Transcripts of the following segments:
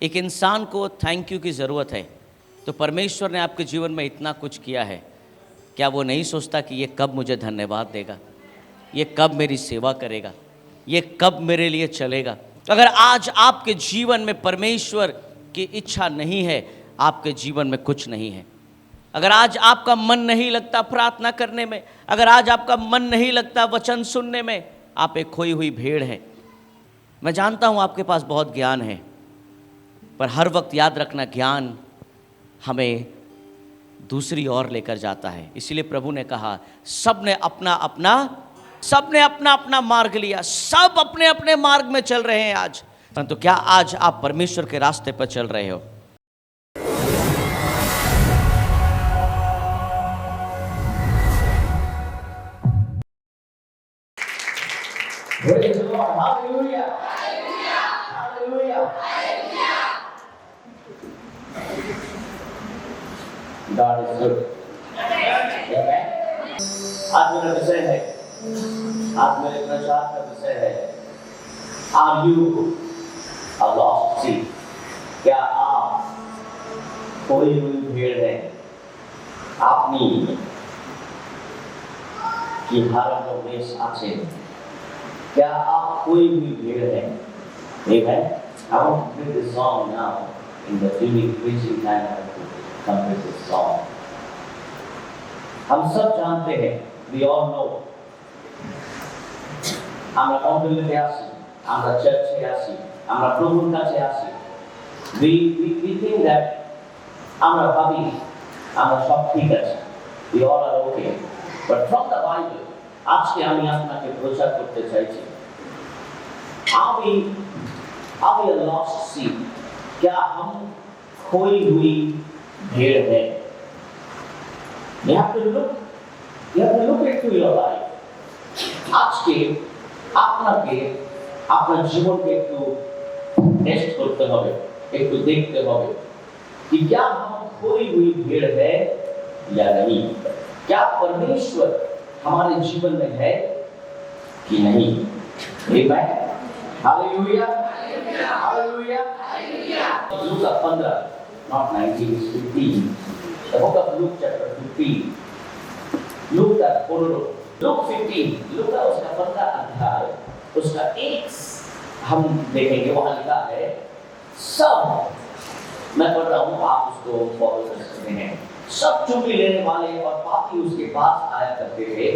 एक इंसान को थैंक यू की ज़रूरत है। तो परमेश्वर ने आपके जीवन में इतना कुछ किया है, क्या वो नहीं सोचता कि ये कब मुझे धन्यवाद देगा, ये कब मेरी सेवा करेगा, ये कब मेरे लिए चलेगा। अगर आज आपके जीवन में परमेश्वर की इच्छा नहीं है, आपके जीवन में कुछ नहीं है। अगर आज आपका मन नहीं लगता प्रार्थना करने में, अगर आज आपका मन नहीं लगता वचन सुनने में, आप एक खोई हुई भेड़ हैं। मैं जानता हूँ आपके पास बहुत ज्ञान है, पर हर वक्त याद रखना, ज्ञान हमें दूसरी ओर लेकर जाता है। इसीलिए प्रभु ने कहा सबने अपना अपना मार्ग लिया, सब अपने अपने मार्ग में चल रहे हैं आज। परंतु क्या आज आप परमेश्वर के रास्ते पर चल रहे हो? Praise the Lord. Hallelujah. Hallelujah. God is good. Amen. आज मेरा विषय है, आज मेरे प्रचार का विषय है, Are you a lost sheep? क्या आप खोई हुई भेड़ हैं? আপনি কি হারানো বেশ আছেন? क्या आप कोई भी भेड़ है? Amen. I want to play this song now. In the during preaching time, I want to come with this song. हम सब जानते हैं, we all know. আমরা মন্দিরে আসি, আমরা চার্চে আসি, আমরা প্রভুর কাছে আসি। We think that আমরা ভাবি আমরা সব ঠিক আছে, we all are okay. But from the Bible, আজকে আমি আপনাকে প্রচার করতে চাইছি, আমি a lost sheep? क्या हम खोई हुई भेड़ हैं? You have to look into your life. আজকে আপনাকে আপনার জীবনকে একটু টেস্ট করতে হবে, একটু দেখতে হবে कि क्या हम खोई हुई भेड़ है या नहीं। क्या परमेश्वर हमारे जीवन में है कि नहीं। Amen. Hallelujah. Hallelujah. Luke 15, not 19, it's 15. The book of Luke chapter 15. Luke का 15, Luke का उसका 15 अध्याय, उसका 1 हम देखेंगे। वहाँ लिखा है, सब, मैं पढ़ रहा हूँ, आप उसको फॉलो कर सकते हैं। सब चुंगी लेने वाले और पापी उसके पास आया करते थे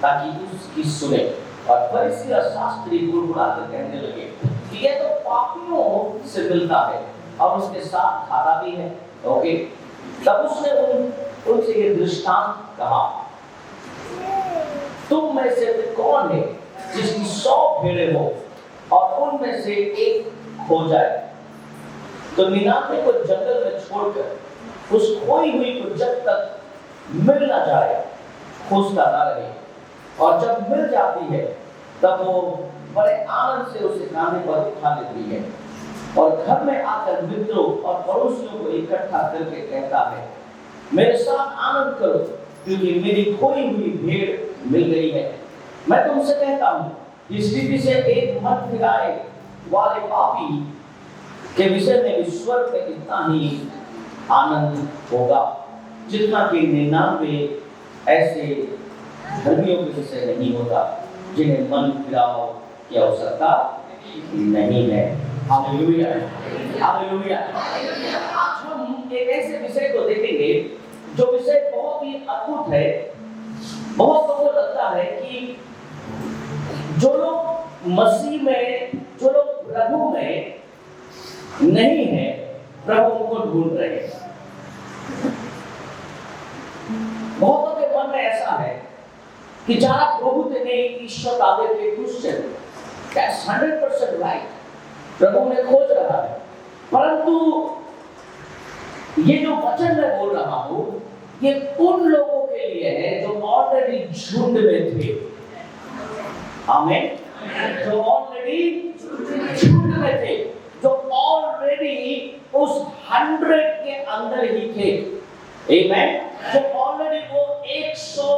ताकि उसकी सुने। और फरीसी और शास्त्री बुड़बुड़ाते कहने लगे कि ये तो पापियों से मिलता है और उसके साथ खाता भी है। ओके, तब उसने उनसे ये दृष्टांत कहा, तुम में से कौन है जिसकी 100 भेड़ें हो और उनमें से एक खो जाए, तो 99 को जंगल में छोड़कर उस खोई हुई को जब तक मिल ना जाए खोजता ना रहे, और जब मिल जाती है तब वो बड़े आनंद से उसे कांधे पर उठा लेती है और घर में आकर मित्रों और पड़ोसियों को इकट्ठा करके कहता है, मेरे साथ आनंद करो क्योंकि मेरी खोई हुई भेड़ मिल गई है। मैं तुमसे कहता हूँ, इस स्थिति से एक मन फिराए वाले पापी के विषय में ईश्वर में इतना ही आनंद होगा जितना कि 99 ऐसे धर्मियों के विषय नहीं होता जिन्हें मन फिराव की आवश्यकता नहीं है। Hallelujah, hallelujah. आज हम एक ऐसे विषय को देखेंगे जो विषय बहुत ही अद्भुत है। बहुत लोगों को लगता है कि जो लोग मसीह में, जो लोग प्रभु में नहीं है, प्रभु उनको ढूंढ रहे हैं। बहुतों के मन में ऐसा है कि যারা প্রভুতে নেই ঈশ্বর তাদেরকে খুঁজছেন। That's 100% right. प्रभु उन्हें खोज रहा है। परंतु ये जो वचन मैं बोल रहा हूँ, ये उन लोगों के लिए है जो ऑलरेडी झुंड में थे। आमीन। जो ऑलरेडी झुंड में थे, जो ऑलरेडी उस 100 के अंदर ही थे। आमीन। जो ऑलरेडी वो 100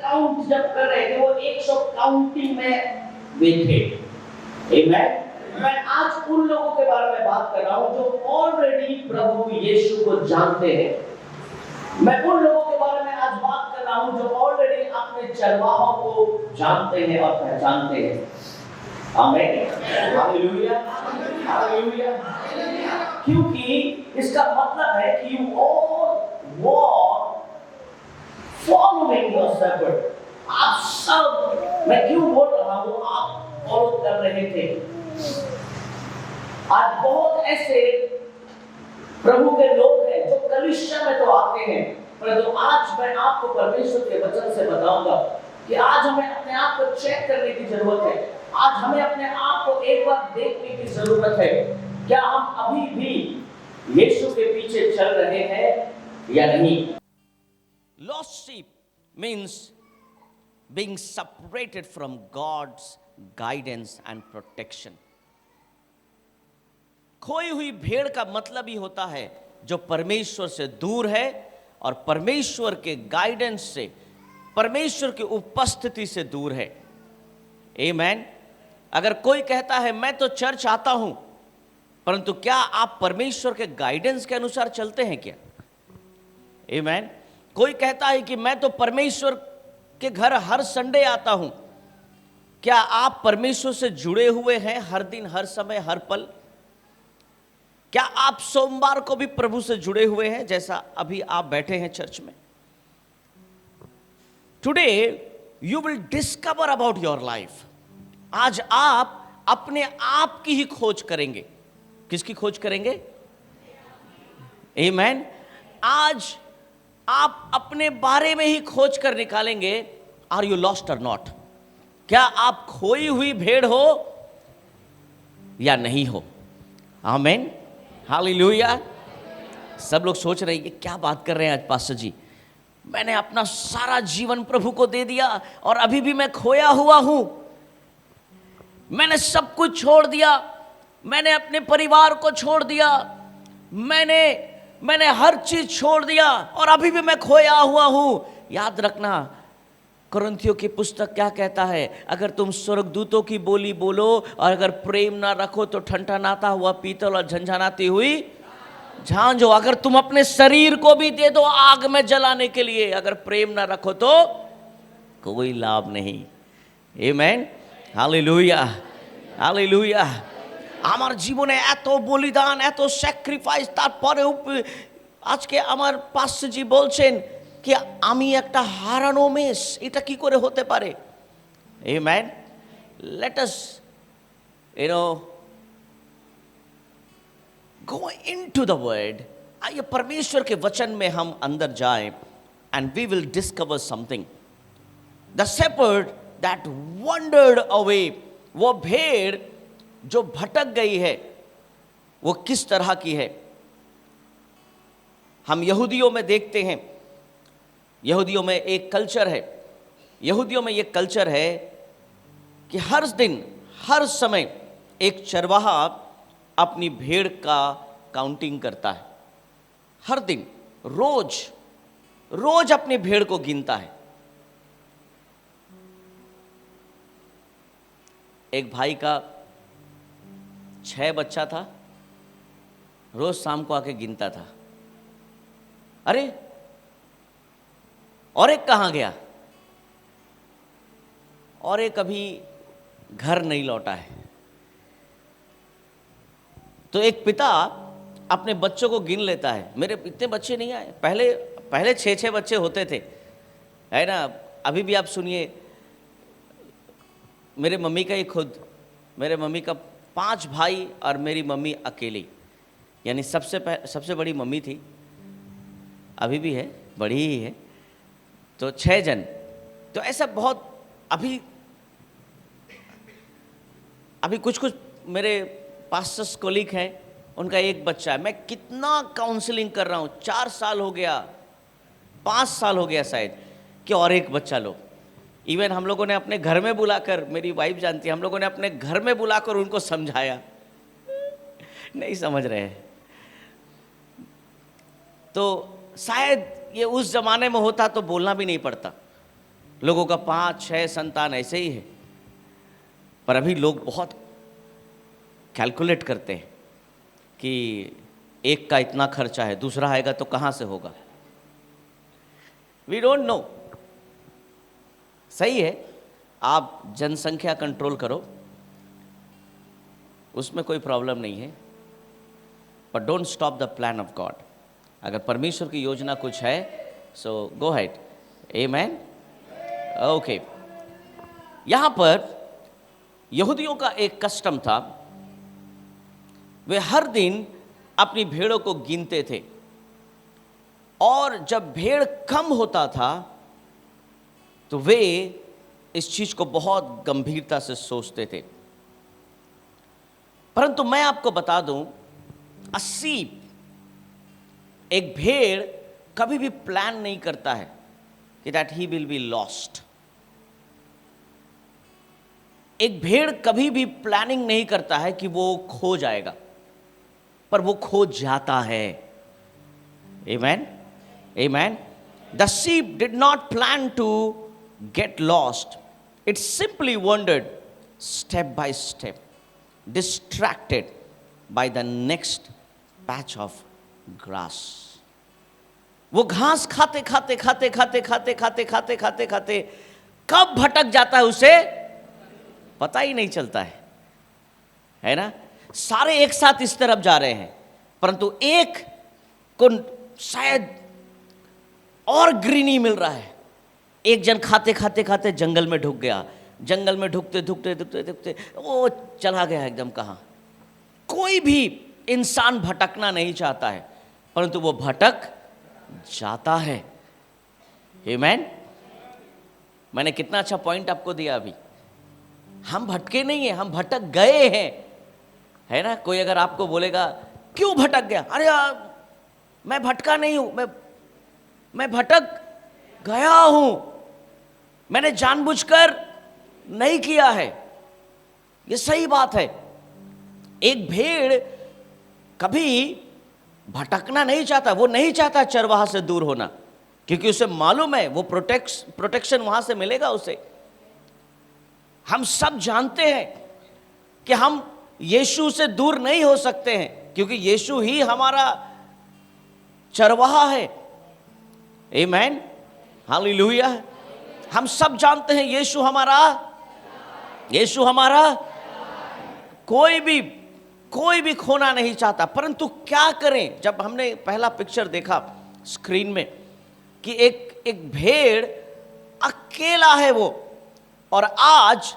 काउंट जब कर रहे थे, वो 100 काउंटिंग में वे थे। आमीन। मैं आज उन लोगों के बारे में बात कर रहा हूं जो ऑलरेडी प्रभु यीशु को जानते हैं। मैं उन लोगों के बारे में आज बात कर रहा हूं जो ऑलरेडी अपने चरवाहों को जानते हैं और पहचानते हैं। आमीन, हालेलुया, हालेलुया। क्योंकि इसका मतलब है कि you all walk following your shepherd. आप सब, मैं क्यों बोल रहा हूं आप फॉलो कर रहे थे। आज बहुत ऐसे प्रभु के लोग हैं जो कलीसिया में तो आते हैं, परंतु आज मैं आपको परमेश्वर के वचन से बताऊंगा कि आज हमें अपने आप को चेक करने की जरूरत है। आज हमें अपने आप को एक बार देखने की जरूरत है, क्या हम अभी भी यीशु के पीछे चल रहे हैं या नहीं। Lost sheep means being separated from God's guidance and protection. खोई हुई भेड़ का मतलब ही होता है जो परमेश्वर से दूर है और परमेश्वर के गाइडेंस से, परमेश्वर की उपस्थिति से दूर है। आमीन। अगर कोई कहता है मैं तो चर्च आता हूं, परंतु क्या आप परमेश्वर के गाइडेंस के अनुसार चलते हैं क्या? आमीन। कोई कहता है कि मैं तो परमेश्वर के घर हर संडे आता हूं, क्या आप परमेश्वर से जुड़े हुए हैं हर दिन, हर समय, हर पल? क्या आप सोमवार को भी प्रभु से जुड़े हुए हैं जैसा अभी आप बैठे हैं चर्च में? Today you will discover about your life. आज आप अपने आप की ही खोज करेंगे। किसकी खोज करेंगे? आमीन। आज आप अपने बारे में ही खोज कर निकालेंगे, आर यू लॉस्ट और नॉट? क्या आप खोई हुई भेड़ हो या नहीं हो? आमीन, हालेलुया। सब लोग सोच रहे हैं ये क्या बात कर रहे हैं आज पास्टर जी, मैंने अपना सारा जीवन प्रभु को दे दिया और अभी भी मैं खोया हुआ हूं, मैंने सब कुछ छोड़ दिया, मैंने अपने परिवार को छोड़ दिया, मैंने हर चीज छोड़ दिया और अभी भी मैं खोया हुआ हूं। याद रखना, कुरिन्थियों की पुस्तक क्या कहता है? अगर तुम स्वर्गदूतों की बोली बोलो और अगर प्रेम ना रखो तो ठनठनाता हुआ पीतल और झंझनाती हुई झांझो। अगर तुम अपने शरीर को भी दे दो आग में जलाने के लिए, अगर प्रेम ना रखो तो कोई लाभ नहीं। आमीन, हालेलुया, हालेलुया। আমার জীবনে এত বলিদান, এত স্যাক্রিফাইস, তারপরে আজকে আমার পাস্টরজি বলছেন कि আমি একটা হারানো মেষ, এটা কি করে হতে পারে? Amen. Let us go into the word. आइए परमेश्वर के वचन में हम अंदर जाएं and we will discover something. The shepherd that wandered away, वो भेड़ जो भटक गई है वो किस तरह की है? हम यहूदियों में देखते हैं, यहूदियों में एक कल्चर है, यहूदियों में एक कल्चर है कि हर दिन, हर समय एक चरवाहा अपनी भेड़ का काउंटिंग करता है। हर दिन, रोज रोज अपनी भेड़ को गिनता है। एक भाई का 6 बच्चा था, रोज शाम को आके गिनता था। अरे और एक कहाँ गया? और एक अभी घर नहीं लौटा है। तो एक पिता अपने बच्चों को गिन लेता है, मेरे इतने बच्चे नहीं आए। पहले 6 बच्चे होते थे, है ना। अभी भी आप सुनिए, मेरे मम्मी का ही खुद, मेरे मम्मी का 5 भाई और मेरी मम्मी अकेली, यानी सबसे बड़ी मम्मी थी, अभी भी है, बड़ी ही है। तो 6 जन, तो ऐसा बहुत। अभी कुछ मेरे पास्टर्स कोलीग हैं, उनका एक बच्चा है। मैं कितना काउंसलिंग कर रहा हूँ, 4 साल हो गया, 5 साल हो गया शायद, कि और एक बच्चा लो। इवन हम लोगों ने अपने घर में बुलाकर, मेरी वाइफ जानती है, हम लोगों ने अपने घर में बुलाकर उनको समझाया, नहीं समझ रहे हैं। तो शायद ये उस जमाने में होता तो बोलना भी नहीं पड़ता, लोगों का 5-6 संतान ऐसे ही है। पर अभी लोग बहुत कैलकुलेट करते हैं कि एक का इतना खर्चा है, दूसरा आएगा तो कहाँ से होगा। We don't know. सही है, आप जनसंख्या कंट्रोल करो, उसमें कोई प्रॉब्लम नहीं है, but don't stop the plan of God. अगर परमेश्वर की योजना कुछ है, सो गो हेड। आमेन। ओके, यहाँ पर यहूदियों का एक कस्टम था, वे हर दिन अपनी भेड़ों को गिनते थे, और जब भेड़ कम होता था तो वे इस चीज को बहुत गंभीरता से सोचते थे। परंतु मैं आपको बता दूं, एक भेड़ कभी भी प्लान नहीं करता है कि that he will be lost. एक भेड़ कभी भी प्लानिंग नहीं करता है कि वो खो जाएगा, पर वो खो जाता है। Amen? Amen? The sheep did not plan to get lost. It simply wandered step by step, distracted by the next patch of grass. वो घास खाते खाते खाते खाते खाते खाते खाते खाते खाते कब भटक जाता है उसे पता ही नहीं चलता है ना। सारे एक साथ इस तरफ जा रहे हैं, परंतु एक को शायद और ग्रीनी मिल रहा है। एक जन खाते खाते खाते जंगल में ढुक गया, जंगल में ढुकते ढुकते ढुकते ढुकते वो चला गया एकदम कहाँ। कोई भी इंसान भटकना नहीं चाहता है, परंतु वो भटक जाता है। आमेन। मैंने कितना अच्छा पॉइंट आपको दिया अभी। हम भटके नहीं हैं, हम भटक गए हैं, है ना। कोई अगर आपको बोलेगा क्यों भटक गया, अरे यार मैं भटका नहीं हूं, मैं भटक गया हूं, मैंने जानबूझकर नहीं किया है। ये सही बात है। एक भेड़ कभी भटकना नहीं चाहता, वो नहीं चाहता चरवाहा से दूर होना, क्योंकि उसे मालूम है वो प्रोटेक्शन वहां से मिलेगा उसे। हम सब जानते हैं कि हम यीशु से दूर नहीं हो सकते हैं, क्योंकि यीशु ही हमारा चरवाहा है। आमेन, हालेलुया। हम सब जानते हैं यीशु हमारा कोई भी खोना नहीं चाहता। परंतु क्या करें, जब हमने पहला पिक्चर देखा स्क्रीन में कि एक भेड़ अकेला है वो, और आज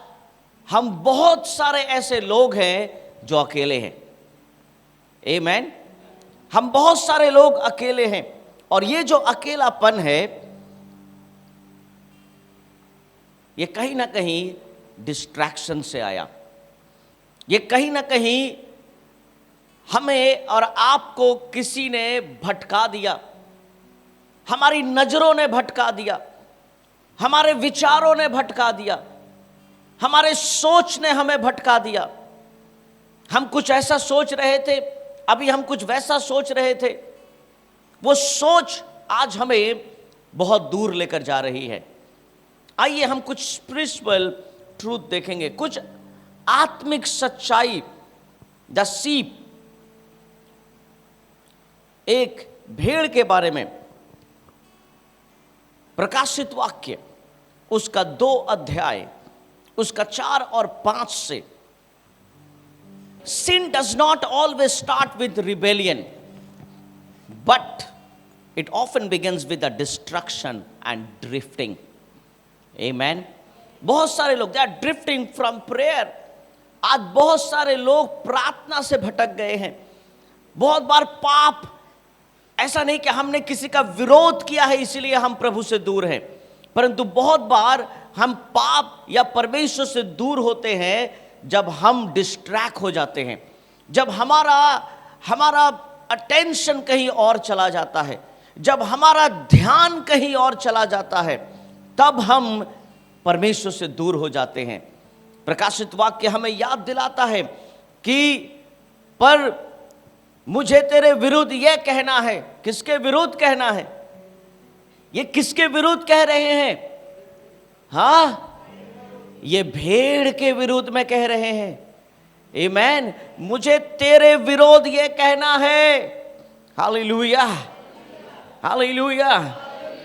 हम बहुत सारे ऐसे लोग हैं जो अकेले हैं। आमेन। हम बहुत सारे लोग अकेले हैं, और ये जो अकेलापन है ये कहीं ना कहीं डिस्ट्रैक्शन से आया। ये कहीं ना कहीं हमें और आपको किसी ने भटका दिया, हमारी नजरों ने भटका दिया, हमारे विचारों ने भटका दिया, हमारे सोच ने हमें भटका दिया। हम कुछ ऐसा सोच रहे थे, अभी हम कुछ वैसा सोच रहे थे। वो सोच आज हमें बहुत दूर लेकर जा रही है। आइए हम कुछ स्पिरिचुअल ट्रूथ देखेंगे, कुछ आत्मिक सच्चाई। द शीप, एक भेड़ के बारे में प्रकाशित वाक्य उसका 2 अध्याय उसका 4 और 5 से। Sin does not always start with rebellion, but it often begins with a destruction and drifting. Amen. बहुत सारे लोग, they are drifting from prayer. आज बहुत सारे लोग प्रार्थना से भटक गए हैं। बहुत बार पाप, ऐसा नहीं कि हमने किसी का विरोध किया है इसीलिए हम प्रभु से दूर हैं, परंतु बहुत बार हम पाप या परमेश्वर से दूर होते हैं जब हम डिस्ट्रैक्ट हो जाते हैं, जब हमारा अटेंशन कहीं और चला जाता है, जब हमारा ध्यान कहीं और चला जाता है, तब हम परमेश्वर से दूर हो जाते हैं। प्रकाशित वाक्य हमें याद दिलाता है कि पर मुझे तेरे विरुद्ध यह कहना है। किसके विरुद्ध कहना है? ये किसके विरुद्ध कह रहे हैं? हाँ, ये भेड़ के विरुद्ध में कह रहे हैं। आमेन। मुझे तेरे विरोध ये कहना है, हालेलुया हालेलुया,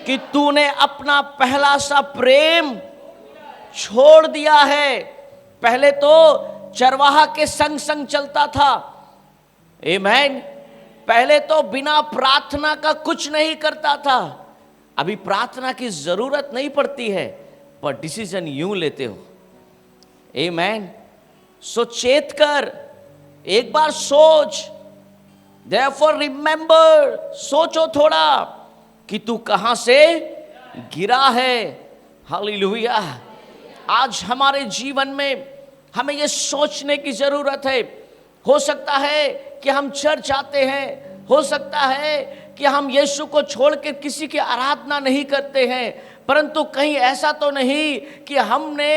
कि तूने अपना पहला सा प्रेम छोड़ दिया है। पहले तो चरवाहा के संग संग चलता था, आमेन। पहले तो बिना प्रार्थना का कुछ नहीं करता था। अभी प्रार्थना की जरूरत नहीं पड़ती है, पर डिसीजन यूं लेते हो, आमेन। सो चेत कर, एक बार सोच, देयरफॉर रिमेंबर, सोचो थोड़ा कि तू कहां से गिरा है। हालेलुया। आज हमारे जीवन में हमें यह सोचने की जरूरत है। हो सकता है कि हम चर्च आते हैं, हो सकता है कि हम यीशु को छोड़ के किसी की आराधना नहीं करते हैं, परंतु कहीं ऐसा तो नहीं कि हमने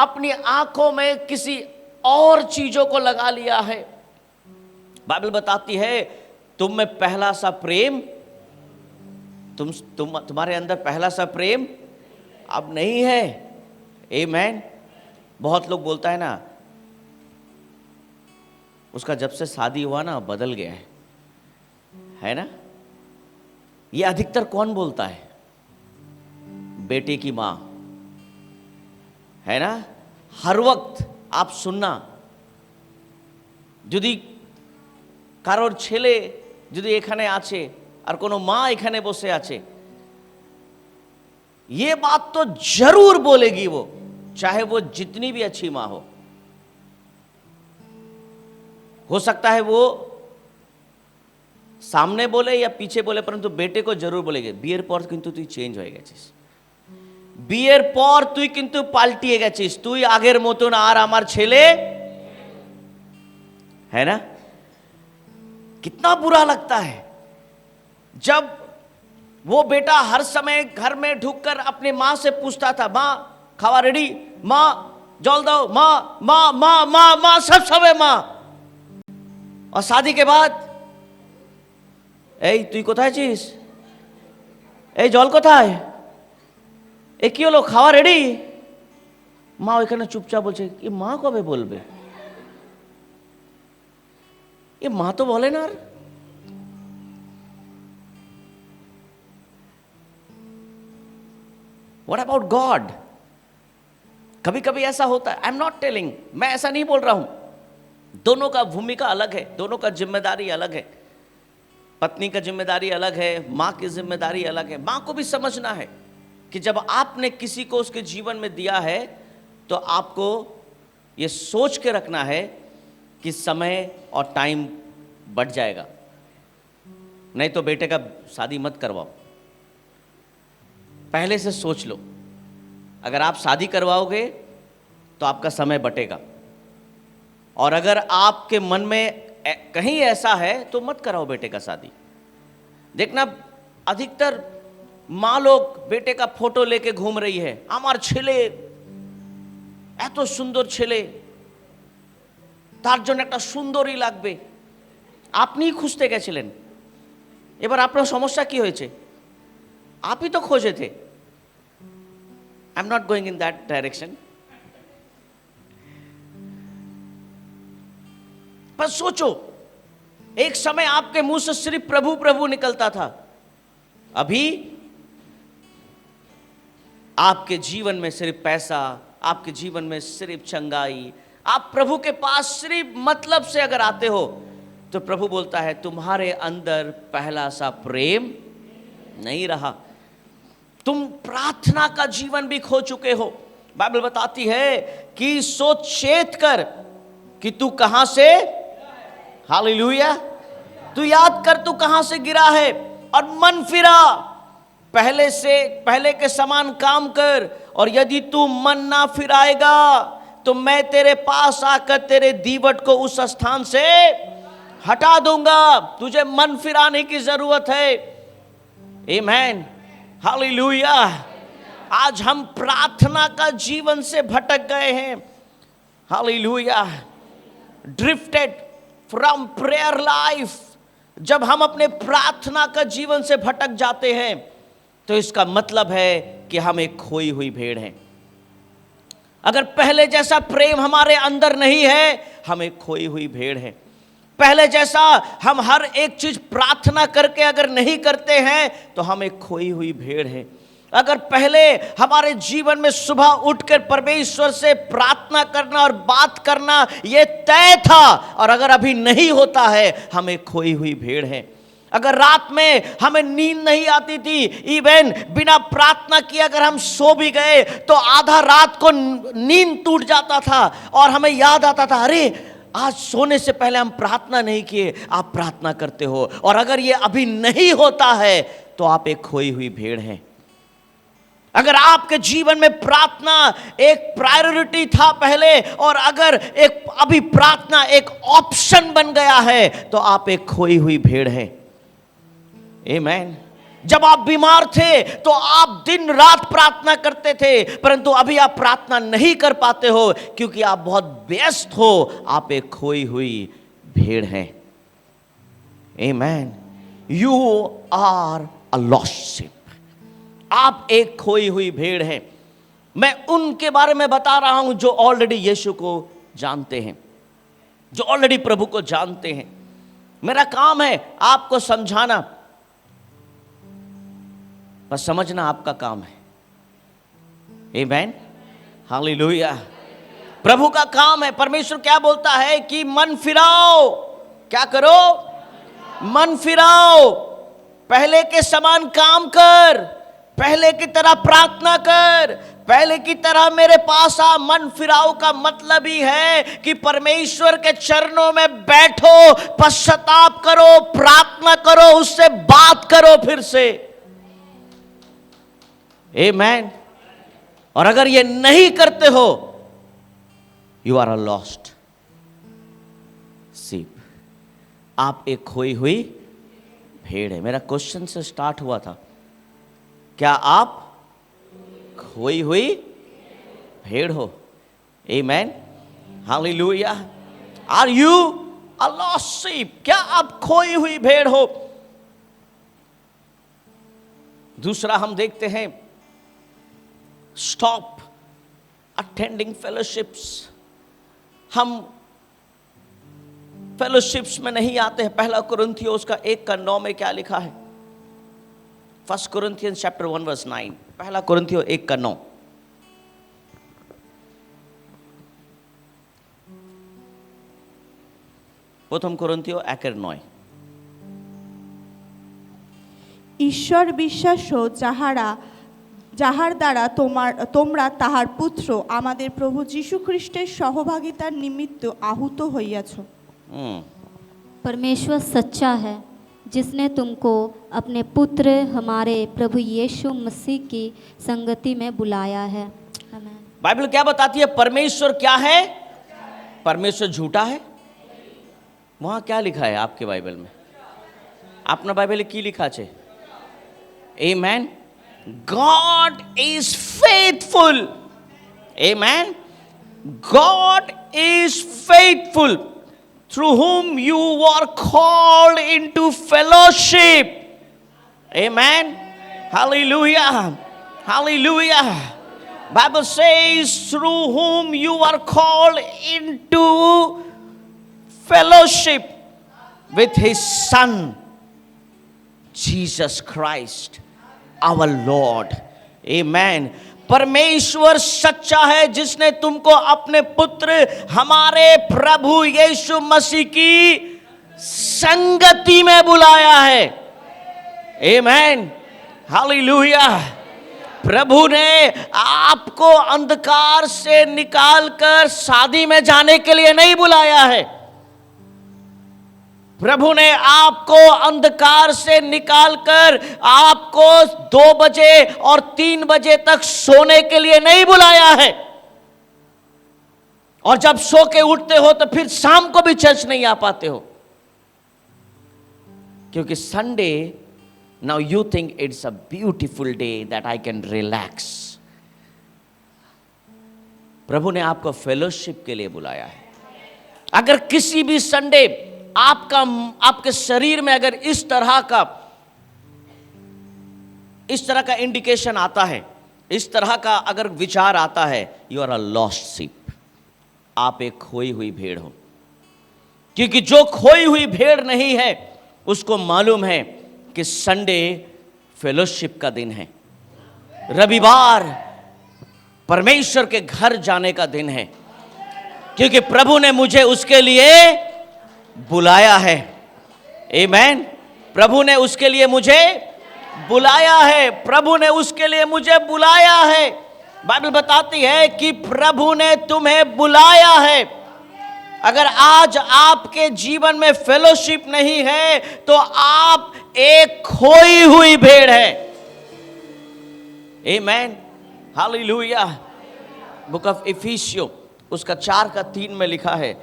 अपनी आंखों में किसी और चीजों को लगा लिया है। बाइबल बताती है तुम में पहला सा प्रेम, तुम्हारे अंदर पहला सा प्रेम अब नहीं है, आमेन। बहुत लोग बोलता है ना, उसका जब से शादी हुआ ना बदल गया है ना। ये अधिकतर कौन बोलता है? बेटे की मां, है ना। हर वक्त आप सुनना, যদি কারোর ছেলে যদি এখানে আছে আর কোনো মা এখানে বসে আছে, ये बात तो जरूर बोलेगी वो, चाहे वो जितनी भी अच्छी मां हो सकता है वो सामने बोले या पीछे बोले, परंतु बेटे को जरूर बोलेगे, বিয়ের পর কিন্তু তুই চেঞ্জ হয়ে গেছিস, বিয়ের পর তুই কিন্তু পাল্টিয়ে গেছিস, তুই আগের মতন আর আমার ছেলে, है ना। कितना बुरा लगता है जब वो बेटा हर समय घर में ढुककर अपने मां से पूछता था, मां खावा रेडी, मां जल दो, मां मां मां मां मां, सब समय मां। और शादी के बाद এই তুই কোথায় আছিস, এই জল কোথায়, এ কি হলো, খাওয়া রেডি। মা ওইখানে চুপচাপ বলছে, এ মা কবে বলবে, এ মা তো বলে না। আর व्हाट अबाउट गॉड? कभी कभी ऐसा होता है, आई एम नॉट टेलिंग, मैं ऐसा नहीं बोल रहा हूं, दोनों का भूमिका अलग है, दोनों का जिम्मेदारी अलग है। पत्नी का जिम्मेदारी अलग है, मां की जिम्मेदारी अलग है। मां को भी समझना है कि जब आपने किसी को उसके जीवन में दिया है तो आपको ये सोच के रखना है कि समय और टाइम बढ़ जाएगा, नहीं तो बेटे का शादी मत करवाओ। पहले से सोच लो, अगर आप शादी करवाओगे तो आपका समय बटेगा, और अगर आपके मन में कहीं ऐसा है तो मत कराओ बेटे का शादी। देखना अधिकतर माँ लोग बेटे का फोटो लेके घूम रही है, আমার ছেলে এত সুন্দর ছেলে, তার জন্য একটা সুন্দরী লাগবে। আপনিই খুঁজতে গেছিলেন, এবার আপনার সমস্যা কি হয়েছে? আপনি তো खोजे थे। I am not going in that direction, पर सोचो, एक समय आपके मुंह से सिर्फ प्रभु प्रभु निकलता था, अभी आपके जीवन में सिर्फ पैसा, आपके जीवन में सिर्फ चंगाई। आप प्रभु के पास सिर्फ मतलब से अगर आते हो तो प्रभु बोलता है तुम्हारे अंदर पहला सा प्रेम नहीं रहा, तुम प्रार्थना का जीवन भी खो चुके हो। बाइबल बताती है कि सोच चेत कर कि तू कहां से, हालेलुया, तू याद कर तू कहां से गिरा है और मन फिरा, पहले के समान काम कर, और यदि तू मन ना फिराएगा तो मैं तेरे पास आकर तेरे दीवट को उस स्थान से हटा दूंगा। तुझे मन फिराने की जरूरत है, आमेन, हालेलुया। आज हम प्रार्थना का जीवन से भटक गए हैं, hallelujah, drifted from prayer life. जब हम अपने प्रार्थना का जीवन से भटक जाते हैं तो इसका मतलब है कि हम एक खोई हुई भेड़ हैं। अगर पहले जैसा प्रेम हमारे अंदर नहीं है, हम एक खोई हुई भेड़ हैं। पहले जैसा हम हर एक चीज प्रार्थना करके अगर नहीं करते हैं तो हम एक खोई हुई भेड़ हैं। अगर पहले हमारे जीवन में सुबह उठकर परमेश्वर से प्रार्थना करना और बात करना यह तय था, और अगर अभी नहीं होता है, हम एक खोई हुई भेड़ हैं। अगर रात में हमें नींद नहीं आती थी, इवन बिना प्रार्थना किए अगर हम सो भी गए तो आधा रात को नींद टूट जाता था और हमें याद आता था, अरे आज सोने से पहले हम प्रार्थना नहीं किए। आप प्रार्थना करते हो, और अगर ये अभी नहीं होता है तो आप एक खोई हुई भेड़ हैं। अगर आपके जीवन में प्रार्थना एक प्रायोरिटी था पहले, और अगर एक अभी प्रार्थना एक ऑप्शन बन गया है, तो आप एक खोई हुई भेड़ हैं। आमीन। जब आप बीमार थे तो आप दिन रात प्रार्थना करते थे, परंतु अभी आप प्रार्थना नहीं कर पाते हो क्योंकि आप बहुत व्यस्त हो। आप एक खोई हुई भेड़ हैं। आमीन। You are a lost sheep. आप एक खोई हुई भेड़ हैं। मैं उनके बारे में बता रहा हूं जो ऑलरेडी यीशु को जानते हैं, जो ऑलरेडी प्रभु को जानते हैं। मेरा काम है आपको समझाना, बस समझना आपका काम है। आमीन। हालेलुया। प्रभु का काम है। परमेश्वर क्या बोलता है कि मन फिराओ। क्या करो? मन फिराओ। पहले के समान काम कर, पहले की तरह प्रार्थना कर, पहले की तरह मेरे पास आ। मन फिराओ का मतलब ही है कि परमेश्वर के चरणों में बैठो, पश्चाताप करो, प्रार्थना करो, उससे बात करो फिर से। आमीन। और अगर ये नहीं करते हो, you are a lost sheep. आप एक खोई हुई भेड़ है। मेरा क्वेश्चन से स्टार्ट हुआ था, क्या आप खोई हुई भेड़ हो? आमीन। Hallelujah. Are you a lost sheep? क्या आप खोई हुई भेड़ हो? दूसरा हम देखते हैं, स्टॉप अटेंडिंग फेलोशिप्स। हम फेलोशिप्स में नहीं आते हैं। पहला कुरिन्थियों उसका 1:9 में क्या लिखा है? 1 Corinthians chapter 1 verse 9। पहला कुरिन्थियों 1:9। प्रथम कुरिन्थियों 1:9। ঈশ্বর বিশ্বাস যাহার দ্বারা তোমরা তাহার পুত্র আমাদের প্রভু যীশু খ্রিস্টের সহভাগিতার নিমিত্ত আহুত হইয়াছ। परमेश्वर सच्चा है, जिसने तुमको अपने पुत्र हमारे प्रभु यीशु मसीह की संगति में बुलाया है। आमीन। बाइबल क्या बताती है? परमेश्वर क्या है? परमेश्वर झूठा है? वहां क्या लिखा है आपके बाइबल में? अपना बाइबल की लिखा है? आमीन। God is faithful. Amen. God is faithful, through whom you are called into fellowship. Amen. Hallelujah. Hallelujah. Bible says through whom you are called into fellowship with his son Jesus Christ our Lord. Amen. परमेश्वर सच्चा है, जिसने तुमको अपने पुत्र हमारे प्रभु यीशु मसीह की संगति में बुलाया है। आमीन। हालेलुया। प्रभु ने आपको अंधकार से निकालकर शादी में जाने के लिए नहीं बुलाया है। प्रभु ने आपको अंधकार से निकालकर आपको 2 बजे और 3 बजे तक सोने के लिए नहीं बुलाया है, और जब सो के उठते हो तो फिर शाम को भी चर्च नहीं आ पाते हो, क्योंकि Sunday now you think it's a beautiful day that I can relax. प्रभु ने आपको फेलोशिप के लिए बुलाया है। अगर किसी भी संडे आपके शरीर में अगर इस तरह का इंडिकेशन आता है इस तरह का अगर विचार आता है, you are a lost sheep, आप एक खोई हुई भेड़ हो। क्योंकि जो खोई हुई भेड़ नहीं है उसको मालूम है कि संडे फेलोशिप का दिन है, रविवार परमेश्वर के घर जाने का दिन है, क्योंकि प्रभु ने मुझे उसके लिए बुलाया है। आमीन। प्रभु ने उसके लिए मुझे बुलाया है, प्रभु ने उसके लिए मुझे बुलाया है। बाइबल बताती है कि प्रभु ने तुम्हें बुलाया है। अगर आज आपके जीवन में फेलोशिप नहीं है तो आप एक खोई हुई भेड़ है। आमीन, हालेलुया। बुक ऑफ इफिसियो उसका 4:3 में लिखा है,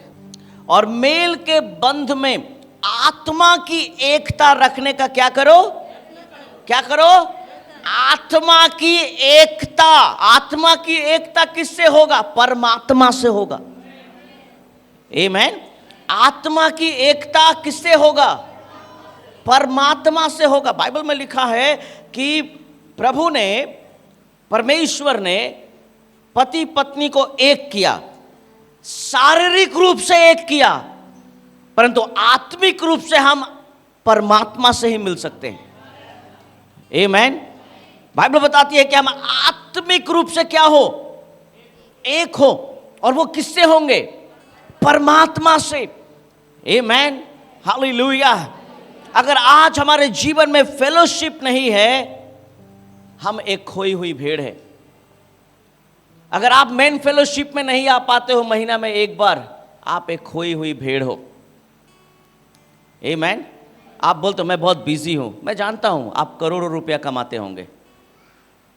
और मेल के बंध में आत्मा की एकता रखने का क्या करो, क्या करो, आत्मा की एकता। आत्मा की एकता किससे होगा? परमात्मा से होगा। आमीन। आत्मा की एकता किससे होगा? परमात्मा से होगा। बाइबल में लिखा है कि प्रभु ने, परमेश्वर ने पति पत्नी को एक किया, शारीरिक रूप से एक किया, परंतु आत्मिक रूप से हम परमात्मा से ही मिल सकते हैं। आमीन। बाइबल बताती है कि हम आत्मिक रूप से क्या हो, एक हो, और वो किससे होंगे? परमात्मा से। आमीन, हालेलुया। अगर आज हमारे जीवन में फेलोशिप नहीं है, हम एक खोई हुई भेड़ है। अगर आप मेन फेलोशिप में नहीं आ पाते हो महीना में एक बार, आप एक खोई हुई भेड़ हो। आमीन। आप बोलते हो मैं बहुत बिजी हूं, मैं जानता हूं आप करोड़ों रुपया कमाते होंगे,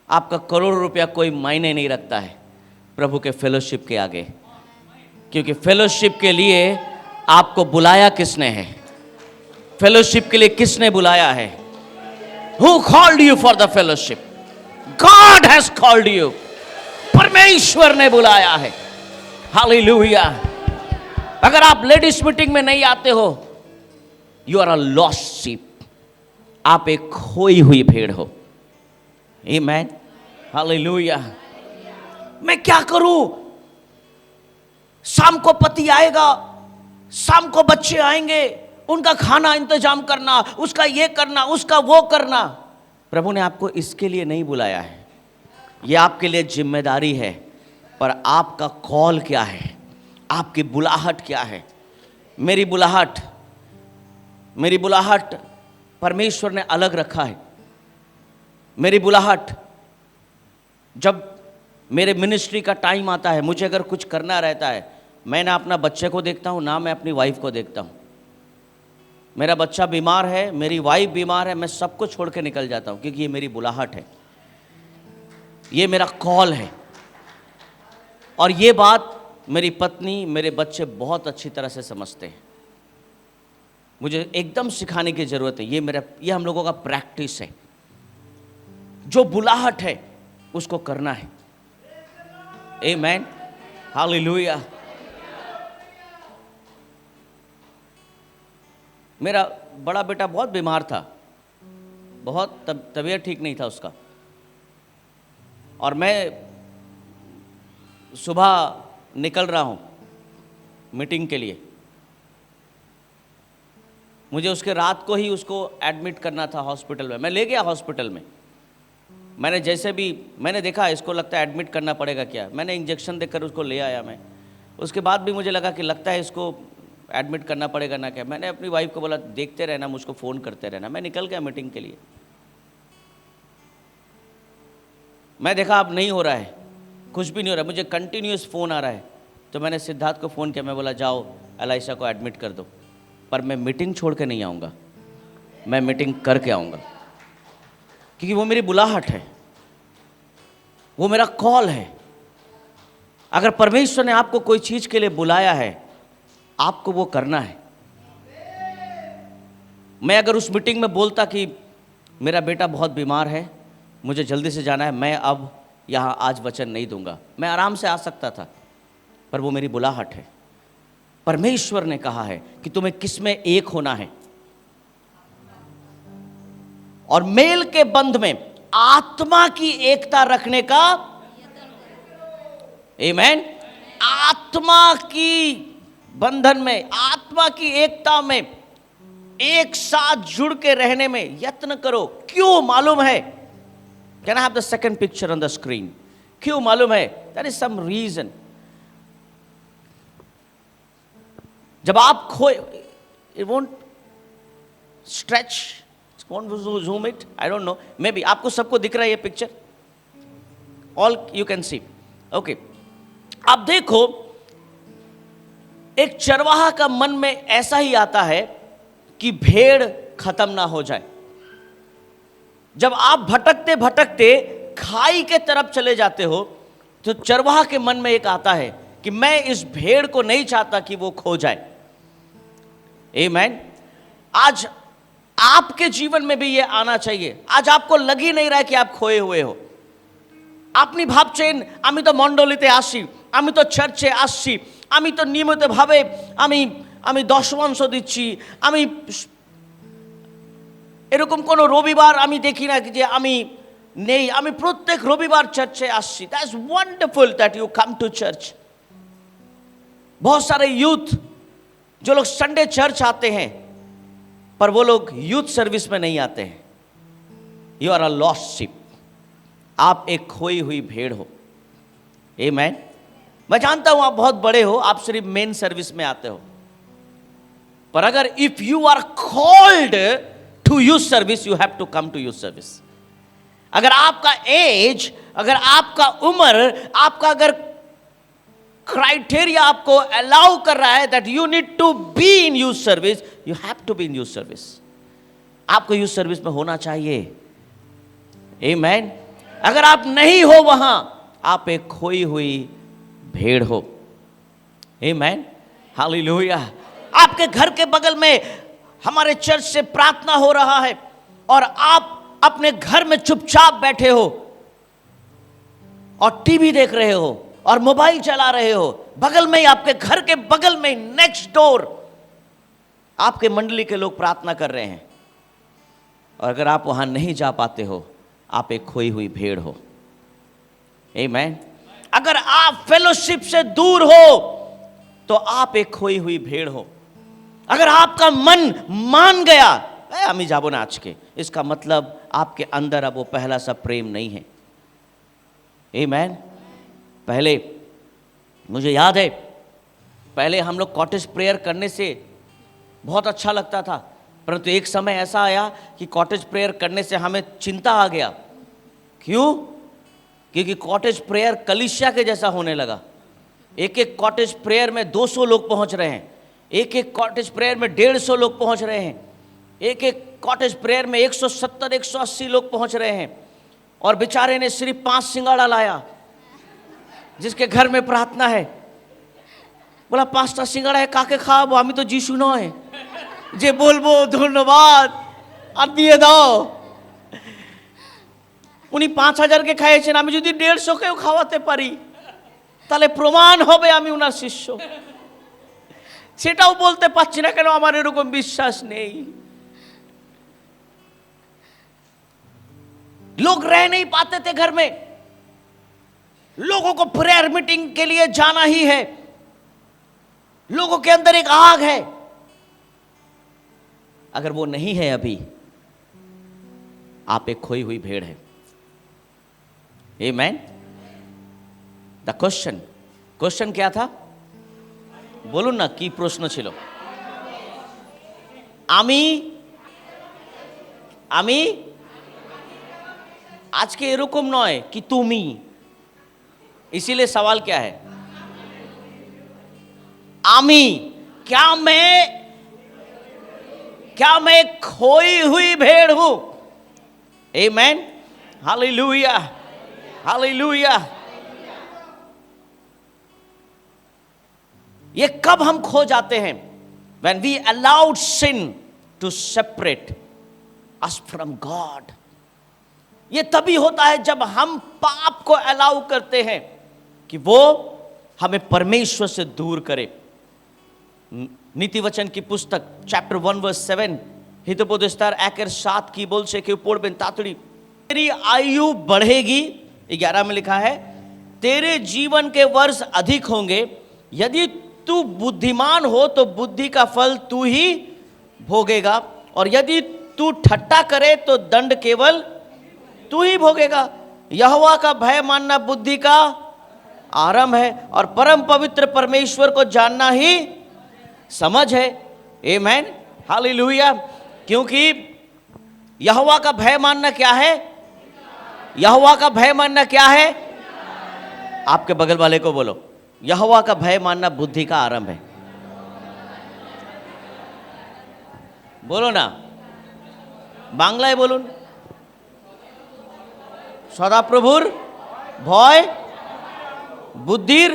आपका करोड़ों रुपया कोई मायने नहीं रखता है प्रभु के फेलोशिप के आगे, क्योंकि फेलोशिप के लिए आपको बुलाया किसने है? फेलोशिप के लिए किसने बुलाया है? Who called you for the fellowship? God has called you. परमेश्वर ने बुलाया है। हालेलुया। अगर आप लेडीज मीटिंग में नहीं आते हो, you are a lost sheep, आप एक खोई हुई भेड़ हो। आमीन, हालेलुया। मैं क्या करूं? शाम को पति आएगा, शाम को बच्चे आएंगे, उनका खाना इंतजाम करना, उसका ये करना, उसका वो करना। प्रभु ने आपको इसके लिए नहीं बुलाया है, ये आपके लिए जिम्मेदारी है। पर आपका कॉल क्या है? आपकी बुलाहट क्या है? मेरी बुलाहट परमेश्वर ने अलग रखा है। मेरी बुलाहट, जब मेरे मिनिस्ट्री का टाइम आता है, मुझे अगर कुछ करना रहता है, मैं ना अपना बच्चे को देखता हूँ, ना मैं अपनी वाइफ को देखता हूँ। मेरा बच्चा बीमार है, मेरी वाइफ बीमार है, मैं सबको छोड़ के निकल जाता हूँ, क्योंकि ये मेरी बुलाहट है, ये मेरा कॉल है। और ये बात मेरी पत्नी, मेरे बच्चे बहुत अच्छी तरह से समझते हैं। मुझे एकदम सिखाने की ज़रूरत है। ये हम लोगों का प्रैक्टिस है। जो बुलाहट है उसको करना है। आमीन, हालेलुया। मेरा बड़ा बेटा बहुत बीमार था, बहुत तबीयत ठीक नहीं था उसका, और मैं सुबह निकल रहा हूँ मीटिंग के लिए। मुझे उसके रात को ही उसको एडमिट करना था हॉस्पिटल में। मैं ले गया हॉस्पिटल में। मैंने जैसे भी मैंने देखा इसको लगता है एडमिट करना पड़ेगा क्या, मैंने इंजेक्शन देकर उसको ले आया मैं। उसके बाद भी मुझे लगा कि लगता है इसको एडमिट करना पड़ेगा ना क्या। मैंने अपनी वाइफ को बोला देखते रहना, मुझको फ़ोन करते रहना। मैं निकल गया मीटिंग के लिए। मैं देखा अब नहीं हो रहा है, कुछ भी नहीं हो रहा है, मुझे कंटिन्यूस फ़ोन आ रहा है। तो मैंने सिद्धार्थ को फ़ोन किया, मैं बोला जाओ एलाइशा को एडमिट कर दो, पर मैं मीटिंग छोड़ के नहीं आऊँगा, मैं मीटिंग करके आऊँगा, क्योंकि वो मेरी बुलाहट है, वो मेरा कॉल है। अगर परमेश्वर ने आपको कोई चीज़ के लिए बुलाया है, आपको वो करना है। मैं अगर उस मीटिंग में बोलता कि मेरा बेटा बहुत बीमार है, मुझे जल्दी से जाना है, मैं अब यहाँ आज वचन नहीं दूंगा, मैं आराम से आ सकता था, पर वो मेरी बुलाहट है। परमेश्वर ने कहा है कि तुम्हें किसमें एक होना है, और मेल के बंध में आत्मा की एकता रखने का, आमेन, आत्मा की बंधन में, आत्मा की एकता में, एक साथ जुड़ के रहने में यत्न करो। क्यों मालूम है? Can I have the second picture on the screen? क्यों मालूम है? There is some reason. जब आप खोए, it won't stretch, won't zoom it, I don't know, maybe आपको सबको दिख रहा है ये picture? All you can see, okay. आप देखो, एक चरवाहा का मन में ऐसा ही आता है कि भेड़ खत्म ना हो जाए। जब आप भटकते भटकते खाई के तरफ चले जाते हो, तो चरवाहा के मन में एक आता है कि मैं इस भेड़ को नहीं चाहता कि वो खो जाए। आमीन। आज आपके जीवन में भी ये आना चाहिए। आज आपको लग ही नहीं रहा है कि आप खोए हुए हो। আপনি ভাবছেন আমি তো মণ্ডলীতে আসি, আমি তো চার্চে আসছি, আমি তো নিয়মিতভাবে আমি আমি দশমাংশ দিচ্ছি, আমি এরকম কোনো রবিবার আমি দেখি না যে আমি নেই, আমি প্রত্যেক রবিবার চার্চে আসছি। That's wonderful that you come to church. बहुत सारे यूथ जो लोग संडे चर्च आते हैं, पर वो लोग यूथ सर्विस में नहीं आते हैं। You are a lost sheep. आप एक खोई हुई भेड़ हो। आमीन। मैं जानता हूं आप बहुत बड़े हो, आप सिर्फ मेन सर्विस में आते हो, पर अगर if you are called to youth service, you have to come to youth service. अगर आपका एज, अगर आपका उम्र, आपका अगर क्राइटेरिया आपको अलाउ कर रहा है that you need to be in youth service, you have to be in youth service. आपको यूथ सर्विस में होना चाहिए। आमीन। अगर आप नहीं हो वहां, आप एक खोई हुई भेड़ हो। आमीन। हालेलुया। आपके घर के बगल में हमारे चर्च से प्रार्थना हो रहा है और आप अपने घर में चुपचाप बैठे हो और टीवी देख रहे हो और मोबाइल चला रहे हो। बगल में ही, आपके घर के बगल में, नेक्स्ट डोर आपके मंडली के लोग प्रार्थना कर रहे हैं, और अगर आप वहां नहीं जा पाते हो, आप एक खोई हुई भेड़ हो। आमीन। अगर आप फेलोशिप से दूर हो, तो आप एक खोई हुई भेड़ हो। अगर आपका मन मान गया আমি যাব না আজকে, इसका मतलब आपके अंदर अब वो पहला सा प्रेम नहीं है। आमीन। पहले मुझे याद है, पहले हम लोग कॉटेज प्रेयर करने से बहुत अच्छा लगता था, परंतु एक समय ऐसा आया कि कॉटेज प्रेयर करने से हमें चिंता आ गया। क्यों? क्योंकि कॉटेज प्रेयर कलीसिया के जैसा होने लगा। एक एक कॉटेज प्रेयर में 200 लोग पहुंच रहे हैं, एक एक कॉटेज प्रेयर में 150 लोग पहुंच रहे हैं, एक एक कॉटेज प्रेयर में 170-180 लोग पहुंच रहे हैं, और बेचारे ने सिर्फ 5 सिंगाड़ा लाया। जिसके घर में प्रार्थना है बोला 5টা সিঙ্গাড়া কাকে খাওয়াবো, আমি তো যিশু নয় যে বলবো ধন্যবাদ আর দিয়ে দাও। উনি 5000কে খাইয়েছেন, আমি যদি 150কেও খাওয়াতে পারি তাহলে প্রমাণ হবে আমি ওনার শিষ্য। সেটাও বলতে পারছি না, কেন আমার এরকম বিশ্বাস নেই। लोग रह नहीं पाते थे घर में, लोगों को प्रेयर मीटिंग के लिए जाना ही है। लोगों के अंदर एक आग है, अगर वो नहीं है अभी, आप एक खोई हुई भेड़ है। आमीन। द क्वेश्चन क्या था? বলুন না কি প্রশ্ন ছিল? আমি আমি আজকে এরকম নয় कि তুমি, इसीलिए सवाल क्या है? आमी, क्या मैं खोई हुई भेड़ हूं? आमीन। Hallelujah, hallelujah. ये कब हम खो जाते हैं? when we allowed sin to separate us from God। ये तभी होता है जब हम पाप को अलाउ करते हैं कि वो हमें परमेश्वर से दूर करे। নীতি वचन की पुस्तक चैप्टर 1 वर्स 7 হিতোপদেশ তার 1-7 কি বলছে, কেউ পড়বেন তাড়াতাড়ি। तेरी आयु बढ़ेगी, 11 में लिखा है तेरे जीवन के वर्ष अधिक होंगे, यदि तू बुद्धिमान हो तो बुद्धि का फल तू ही भोगेगा, और यदि तू ठट्टा करे तो दंड केवल तू ही भोगेगा। यहोवा का भय मानना बुद्धि का आरंभ है, और परम पवित्र परमेश्वर को जानना ही समझ है। आमेन, हालेलुया। क्योंकि यहोवा का भय मानना क्या है? यहोवा का भय मानना क्या है? आपके बगल वाले को बोलो, यहोवा का भय मानना बुद्धि का आरंभ है। बोलो ना, बांग्लाয় বলুন, সদাপ্রভুর ভয় बुद्धिर।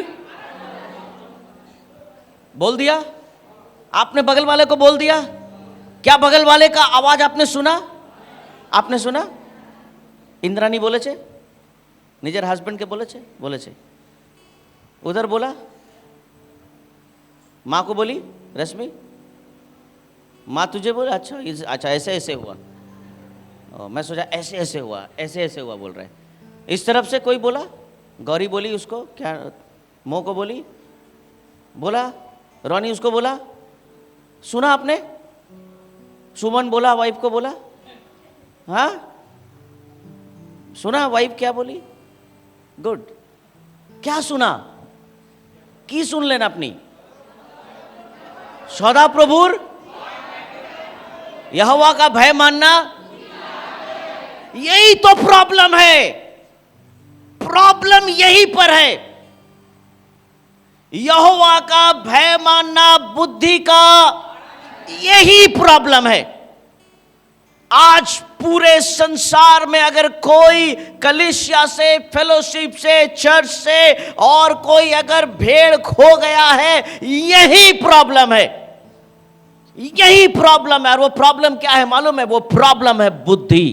बोल दिया आपने, बगल वाले को बोल दिया। क्या बगल वाले का आवाज आपने सुना? आपने सुना? इंद्रानी बोले छे, निजर हस्बैंड के बोले छे, उधर बोला, माँ को बोली रश्मि, माँ तुझे बोले? अच्छा ऐसे ऐसे हुआ। मैं सोचा ऐसे ऐसे हुआ, ऐसे ऐसे हुआ बोल रहे। इस तरफ से कोई बोला, गौरी बोली उसको, क्या मो को बोली, बोला रोनी उसको बोला, सुना आपने? सुमन बोला वाइफ को बोला, हाँ सुना वाइफ क्या बोली? गुड। क्या सुना? की सुन लेना अपनी सदा प्रभुर यहोवा का भय मानना, यही तो प्रॉब्लम है। प्रॉब्लम यहीं पर है। यहोवा का भय मानना बुद्धि का, यही प्रॉब्लम है। आज पूरे संसार में अगर कोई कलीसिया से, फेलोशिप से, चर्च से और कोई अगर भेड़ खो गया है, यही प्रॉब्लम है, यही प्रॉब्लम है। और वो प्रॉब्लम क्या है मालूम है? वो प्रॉब्लम है बुद्धि,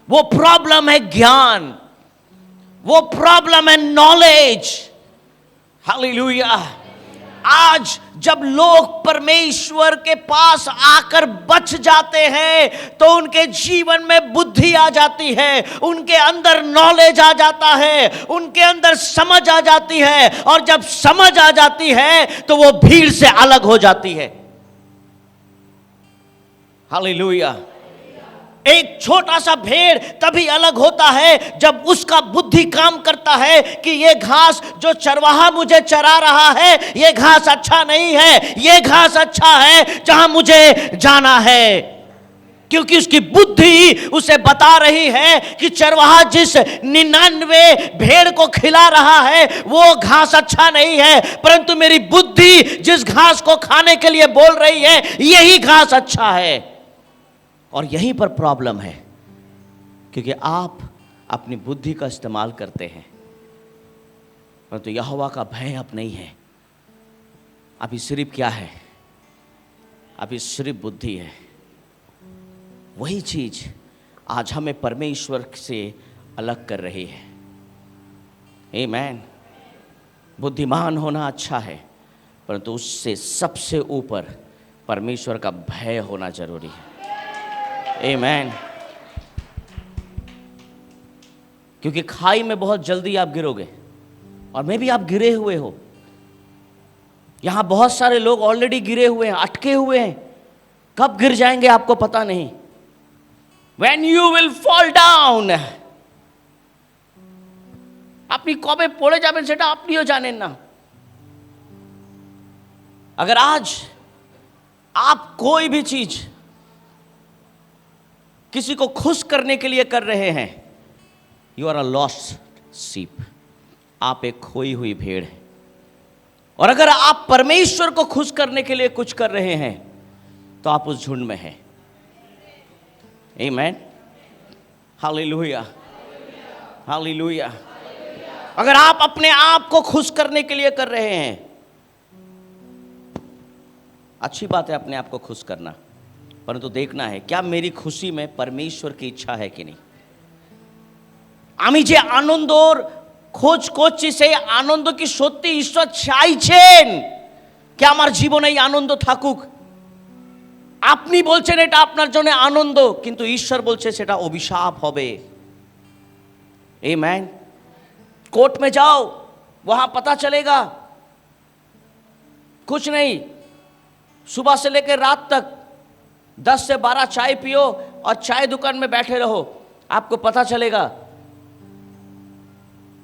वो प्रॉब्लम है ज्ञान, वो प्रॉब्लम है नॉलेज। हालेलुया। आज जब लोग परमेश्वर के पास आकर बच जाते हैं तो उनके जीवन में बुद्धि आ जाती है, उनके अंदर नॉलेज आ जाता है, उनके अंदर समझ आ जाती है, और जब समझ आ जाती है तो वो भीड़ से अलग हो जाती है। हालेलुया। एक छोटा सा भेड़ तभी अलग होता है जब उसका बुद्धि काम करता है कि ये घास जो चरवाहा मुझे चरा रहा है, ये घास अच्छा नहीं है, ये घास अच्छा है जहां मुझे जाना है। क्योंकि उसकी बुद्धि उसे बता रही है कि चरवाहा जिस 99 भेड़ को खिला रहा है वो घास अच्छा नहीं है, परंतु मेरी बुद्धि जिस घास को खाने के लिए बोल रही है यही घास अच्छा है। और यहीं पर प्रॉब्लम है, क्योंकि आप अपनी बुद्धि का इस्तेमाल करते हैं, परंतु यहोवा का भय अब नहीं है। अभी सिर्फ क्या है? अभी सिर्फ बुद्धि है। वही चीज आज हमें परमेश्वर से अलग कर रही है। आमीन। बुद्धिमान होना अच्छा है, परंतु उससे सबसे ऊपर परमेश्वर का भय होना जरूरी है। आमीन। क्योंकि खाई में बहुत जल्दी आप गिरोगे, और मैं भी आप गिरे हुए हो। यहां बहुत सारे लोग ऑलरेडी गिरे हुए हैं, अटके हुए हैं। कब गिर जाएंगे आपको पता नहीं। When you will fall down, আপনি কবে পড়ে যাবেন সেটা আপনিও জানেন না। अगर आज आप कोई भी चीज किसी को खुश करने के लिए कर रहे हैं, you are a lost sheep, आप एक खोई हुई भेड़ है। और अगर आप परमेश्वर को खुश करने के लिए कुछ कर रहे हैं तो आप उस झुंड में हैं। आमीन। Hallelujah, hallelujah. अगर आप अपने आप को खुश करने के लिए कर रहे हैं, अच्छी बात है अपने आप को खुश करना, परंतु देखना है क्या मेरी खुशी में परमेश्वर की इच्छा है कि नहीं। আমি যে আনন্দর খোঁজ করছি সেই আনন্দ কি সত্যি ঈশ্বর চাইছেন? কি আমার জীবনে এই আনন্দ থাকুক? আপনি বলছেন এটা আপনার জন্য আনন্দ, কিন্তু ঈশ্বর বলছে সেটা অভিশাপ হবে। आमेन। कोर्ट में जाओ, वहां पता चलेगा। कुछ नहीं, सुबह से लेकर रात तक 10 से 12 चाय पियो और चाय दुकान में बैठे रहो, आपको पता चलेगा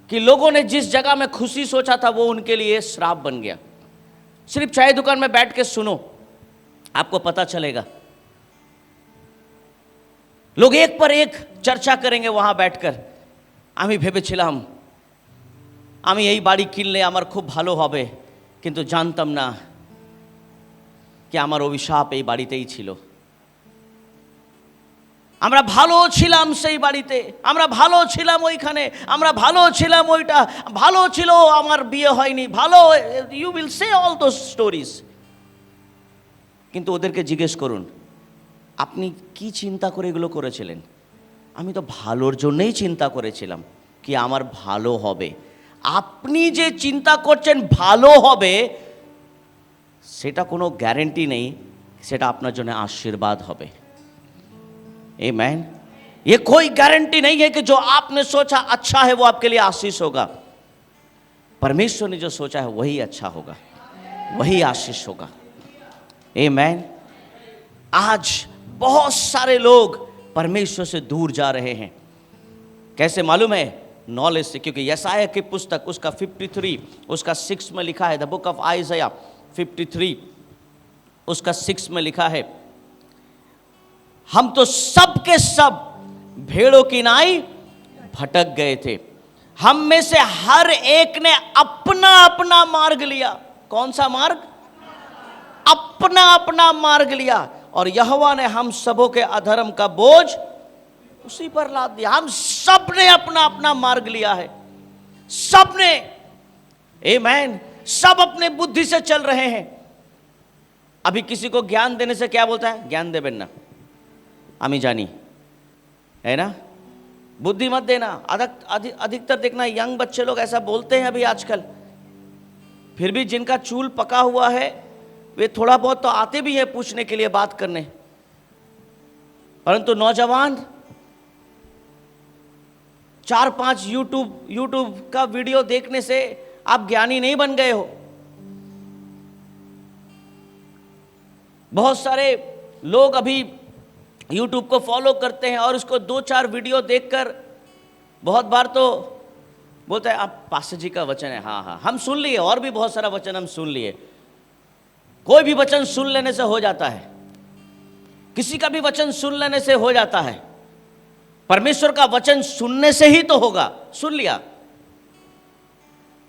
कि लोगों ने जिस जगह में खुशी सोचा था वो उनके लिए श्राप बन गया। सिर्फ चाय दुकान में बैठ के सुनो, आपको पता चलेगा। लोग एक पर एक चर्चा करेंगे वहां बैठकर, আমি ভেবেছিলাম আমি এই বাড়ি কিনলে আমার খুব ভালো হবে, কিন্তু জানতাম না কি আমার অভিশাপ এই বাড়িতেই ছিল। আমরা ভালো ছিলাম সেই বাড়িতে, আমরা ভালো ছিলাম ওইখানে, আমরা ভালো ছিলাম ওইটা ভালো ছিল, আমার বিয়ে হয়নি ভালো, you will say all those stories. কিন্তু ওদেরকে জিজ্ঞেস করুন আপনি কি চিন্তা করে এগুলো করেছিলেন? আমি তো ভালোর জন্যই চিন্তা করেছিলাম কি আমার ভালো হবে। আপনি যে চিন্তা করছেন ভালো হবে সেটা কোনো গ্যারেন্টি নেই সেটা আপনার জন্য আশীর্বাদ হবে। आमेन। ये कोई गारंटी नहीं है कि जो आपने सोचा अच्छा है वो आपके लिए आशीष होगा। परमेश्वर ने जो सोचा है वही अच्छा होगा, वही आशीष होगा। आमेन। आज बहुत सारे लोग परमेश्वर से दूर जा रहे हैं। कैसे मालूम है? नॉलेज से। क्योंकि यशायाह की पुस्तक उसका 53 उसका 6 में लिखा है, द बुक ऑफ आइज़ाया 53 उसका 6 में लिखा है, हम तो सब के सब भेड़ों की नाई भटक गए थे, हम में से हर एक ने अपना अपना मार्ग लिया। कौन सा मार्ग? अपना अपना मार्ग लिया, और यहोवा ने हम सबों के अधर्म का बोझ उसी पर लाद दिया। हम सब ने अपना अपना मार्ग लिया है, सब ने। आमेन। सब अपने बुद्धि से चल रहे हैं। अभी किसी को ज्ञान देने से क्या बोलता है? ज्ञान देबेन ना, आमी जानी, है ना, बुद्धि मत देना। अधिकतर देखना यंग बच्चे लोग ऐसा बोलते हैं अभी आजकल। फिर भी जिनका चूल पका हुआ है वे थोड़ा बहुत तो आते भी हैं पूछने के लिए, बात करने। परंतु नौजवान 4-5 यूट्यूब का वीडियो देखने से आप ज्ञानी नहीं बन गए हो। बहुत सारे लोग अभी यूट्यूब को फॉलो करते हैं और उसको 2-4 वीडियो देखकर बहुत बार तो बोलते हैं आप पास्टर जी का वचन है। हाँ हाँ हम सुन लिए, और भी बहुत सारा वचन हम सुन लिए। कोई भी वचन सुन लेने से हो जाता है, किसी का भी वचन सुन लेने से हो जाता है। परमेश्वर का वचन सुनने से ही तो होगा। सुन लिया,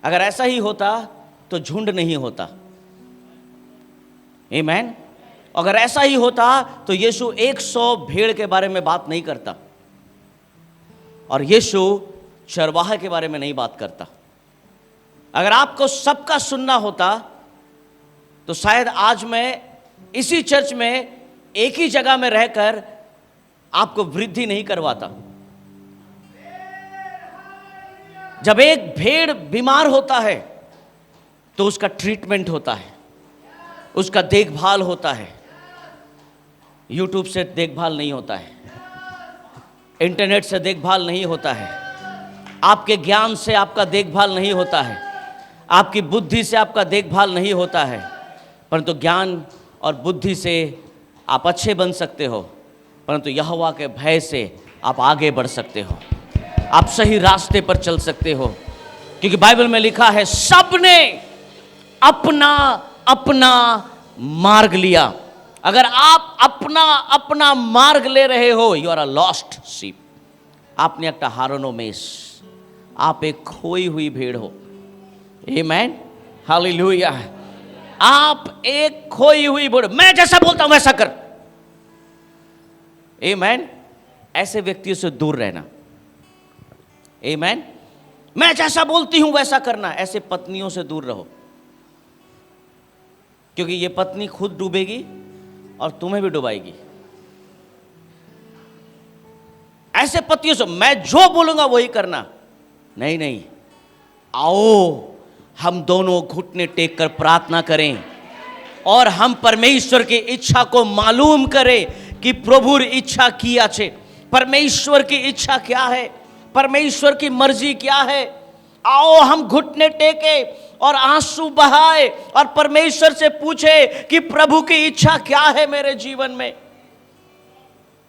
अगर ऐसा ही होता तो झुंड नहीं होता। आमेन। अगर ऐसा ही होता तो यीशु 100 भेड़ के बारे में बात नहीं करता, और यीशु चरवाहे के बारे में नहीं बात करता। अगर आपको सबका सुनना होता तो शायद आज मैं इसी चर्च में एक ही जगह में रहकर आपको वृद्धि नहीं करवाता। जब एक भेड़ बीमार होता है तो उसका ट्रीटमेंट होता है, उसका देखभाल होता है। यूट्यूब से देखभाल नहीं होता है, इंटरनेट से देखभाल नहीं होता है, आपके ज्ञान से आपका देखभाल नहीं होता है, आपकी बुद्धि से आपका देखभाल नहीं होता है। परंतु ज्ञान और बुद्धि से आप अच्छे बन सकते हो, परंतु यहोवा के भय से आप आगे बढ़ सकते हो, आप सही रास्ते पर चल सकते हो। क्योंकि बाइबल में लिखा है सबने अपना अपना मार्ग लिया। अगर आप अपना अपना मार्ग ले रहे हो, you are a lost sheep. आपने एक हारानो मेष, आप एक खोई हुई भेड़ हो। आमेन। हालेलुया। आप एक खोई हुई भेड़, मैं जैसा बोलता हूं वैसा कर। आमेन। ऐसे व्यक्तियों से दूर रहना। आमेन। मैं जैसा बोलती हूं वैसा करना, ऐसे पत्नियों से दूर रहो, क्योंकि ये पत्नी खुद डूबेगी और तुम्हें भी डुबाएगी। ऐसे पतियों से मैं जो बोलूंगा वही करना, नहीं नहीं। आओ हम दोनों घुटने टेक कर प्रार्थना करें, और हम परमेश्वर की इच्छा को मालूम करें कि प्रभुर इच्छा की आछे, परमेश्वर की इच्छा क्या है, परमेश्वर की मर्जी क्या है। आओ हम घुटने टेके और आंसू बहाए और परमेश्वर से पूछे कि प्रभु की इच्छा क्या है मेरे जीवन में।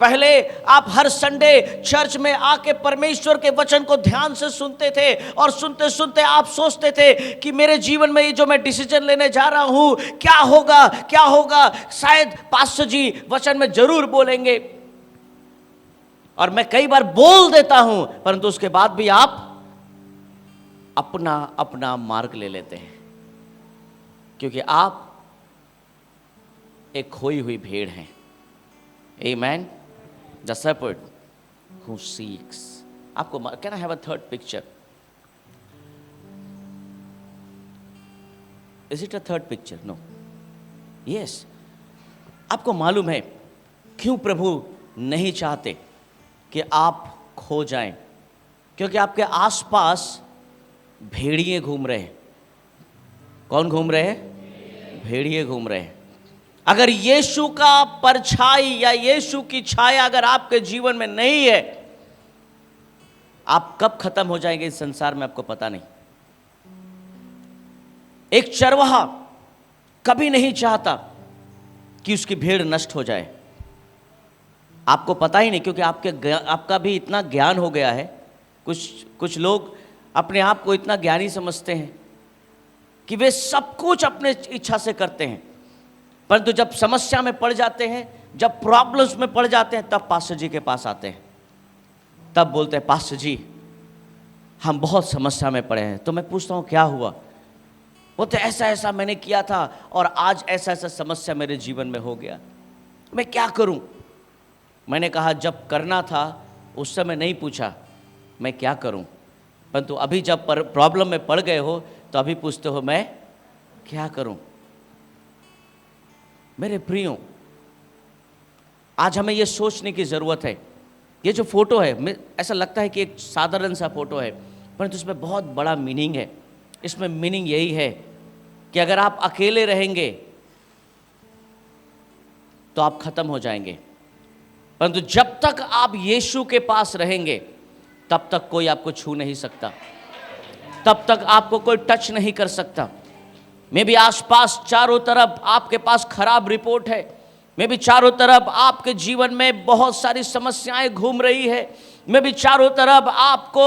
पहले आप हर संडे चर्च में आके परमेश्वर के वचन को ध्यान से सुनते थे और सुनते सुनते आप सोचते थे कि मेरे जीवन में ये जो मैं डिसीजन लेने जा रहा हूं क्या होगा क्या होगा, शायद पास्टर जी वचन में जरूर बोलेंगे। और मैं कई बार बोल देता हूं, परंतु उसके बाद भी आप अपना अपना मार्ग ले लेते हैं, क्योंकि आप एक खोई हुई भेड़ हैं। Amen. The shepherd who seeks। आपको can I have a third picture? Is it a third picture? No. Yes. आपको मालूम है क्यों प्रभु नहीं चाहते कि आप खो जाएं? क्योंकि आपके आसपास भेड़िए घूम रहे हैं। कौन घूम रहे हैं? भेड़िए घूम रहे हैं। अगर यीशु का परछाई या यीशु की छाया अगर आपके जीवन में नहीं है, आप कब खत्म हो जाएंगे इस संसार में आपको पता नहीं। एक चरवाहा कभी नहीं चाहता कि उसकी भेड़ नष्ट हो जाए। आपको पता ही नहीं, क्योंकि आपका भी इतना ज्ञान हो गया है। कुछ लोग अपने आप को इतना ज्ञानी समझते हैं कि वे सब कुछ अपने इच्छा से करते हैं, परंतु जब समस्या में पड़ जाते हैं, जब प्रॉब्लम्स में पड़ जाते हैं, तब पास्टर जी के पास आते हैं। तब बोलते हैं पास्टर जी हम बहुत समस्या में पड़े हैं। तो मैं पूछता हूं क्या हुआ? बोलते ऐसा ऐसा मैंने किया था और आज ऐसा ऐसा समस्या मेरे जीवन में हो गया, मैं क्या करूं? मैंने कहा जब करना था उस समय नहीं पूछा मैं क्या करूं, परंतु अभी जब प्रॉब्लम में पड़ गए हो तो अभी पूछते हो मैं क्या करूं। मेरे प्रियो, आज हमें यह सोचने की ज़रूरत है। ये जो फोटो है, ऐसा लगता है कि एक साधारण सा फोटो है, परंतु इसमें बहुत बड़ा मीनिंग है। इसमें मीनिंग यही है कि अगर आप अकेले रहेंगे तो आप खत्म हो जाएंगे, परंतु जब तक आप यीशु के पास रहेंगे तब तक कोई आपको छू नहीं सकता, तब तक आपको कोई टच नहीं कर सकता। मे भी आसपास चारों तरफ आपके पास खराब रिपोर्ट है, मे भी चारों तरफ आपके जीवन में बहुत सारी समस्याएं घूम रही है, मे भी चारों तरफ आपको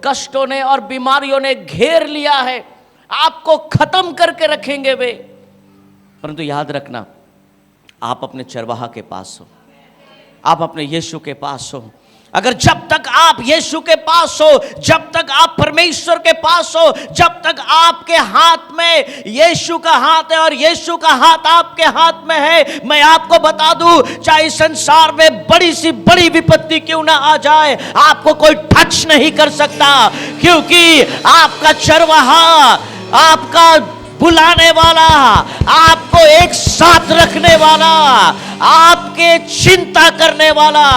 कष्टों ने और बीमारियों ने घेर लिया है, आपको खत्म करके रखेंगे वे। परंतु याद रखना, आप अपने चरवाहा के पास हो, आप अपने यीशु के पास हो। अगर जब तक आप यीशु के पास हो, जब तक आप परमेश्वर के पास हो, जब तक आपके हाथ में यीशु का हाथ है और यीशु का हाथ आपके हाथ में है, मैं आपको बता दूं, चाहे संसार में बड़ी सी बड़ी विपत्ति क्यों ना आ जाए, आपको कोई टच नहीं कर सकता, क्योंकि आपका चरवाहा, आपका बुलाने वाला, आपको एक साथ रखने वाला, आपके चिंता करने वाला,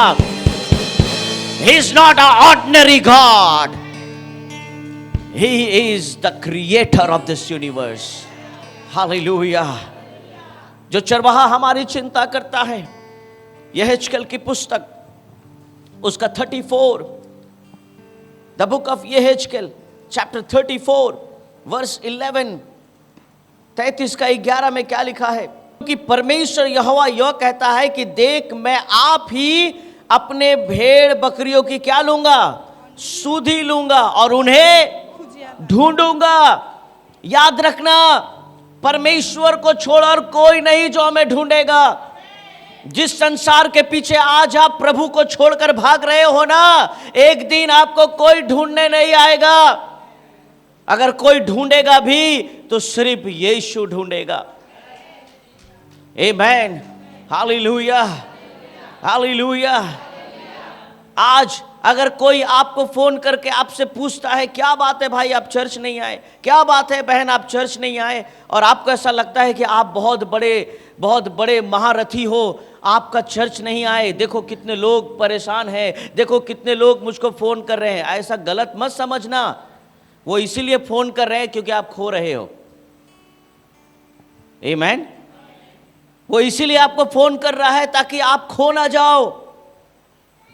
He is not an ordinary God. He is the creator of this universe. Hallelujah. जो चरवाहा हमारी चिंता करता है, यहेजकेल की पुस्तक उसका 34, the book of यहेजकेल chapter 34 verse 11, 33 का 11 में क्या लिखा है? क्योंकि परमेश्वर यहोवा यह कहता है कि देख मैं आप ही अपने भेड़ बकरियों की क्या लूंगा? सुधि लूंगा और उन्हें ढूंढूंगा। याद रखना, परमेश्वर को छोड़कर कोई नहीं जो हमें ढूंढेगा। जिस संसार के पीछे आज आप प्रभु को छोड़कर भाग रहे हो ना, एक दिन आपको कोई ढूंढने नहीं आएगा। अगर कोई ढूंढेगा भी तो सिर्फ यीशु ढूंढेगा। आमेन। Hallelujah, hallelujah. आज अगर कोई आपको फोन करके आपसे पूछता है क्या बात है भाई आप चर्च नहीं आए, क्या बात है बहन आप चर्च नहीं आए, और आपको ऐसा लगता है कि आप बहुत बड़े महारथी हो, आपका चर्च नहीं आए, देखो कितने लोग परेशान हैं, देखो कितने लोग मुझको फोन कर रहे हैं, ऐसा गलत मत समझना। वो इसीलिए फोन कर रहे हैं क्योंकि आप खो रहे हो। आमेन। वो इसीलिए आपको फोन कर रहा है ताकि आप खो ना जाओ।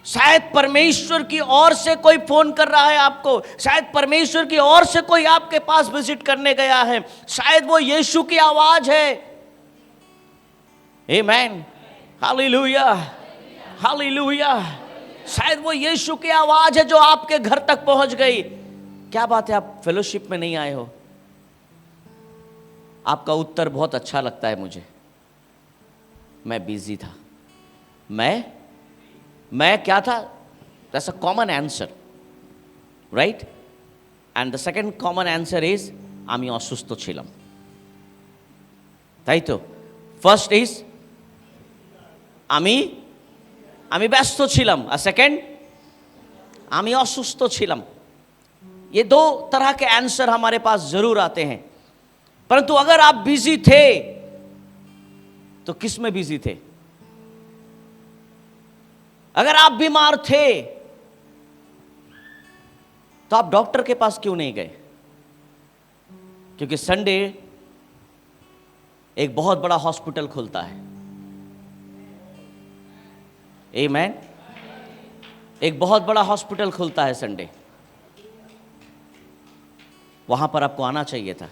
शायद परमेश्वर की ओर से कोई फोन कर रहा है आपको, शायद परमेश्वर की ओर से कोई आपके पास विजिट करने गया है, शायद वो यीशु की आवाज है। आमीन, हालेलुया, हालेलुया। शायद वो यीशु की आवाज है जो आपके घर तक पहुंच गई। क्या बात है, आप फेलोशिप में नहीं आए हो? आपका उत्तर बहुत अच्छा लगता है मुझे। मैं बिजी था। मैं क्या था? That's a common answer, right? And the second common answer is আমি অসুস্থ ছিলাম, তাই তো? ফার্স্ট ইজ আমি ব্যস্ত ছিলাম, আর সেকেंड আমি অসুস্থ ছিলাম। ये दो तरह के आंसर हमारे पास जरूर आते हैं। परंतु अगर आप बिजी थे तो किस में बिजी थे? अगर आप बीमार थे तो आप डॉक्टर के पास क्यों नहीं गए? क्योंकि संडे एक बहुत बड़ा हॉस्पिटल खुलता है। आमीन। एक बहुत बड़ा हॉस्पिटल खुलता है संडे, वहां पर आपको आना चाहिए था।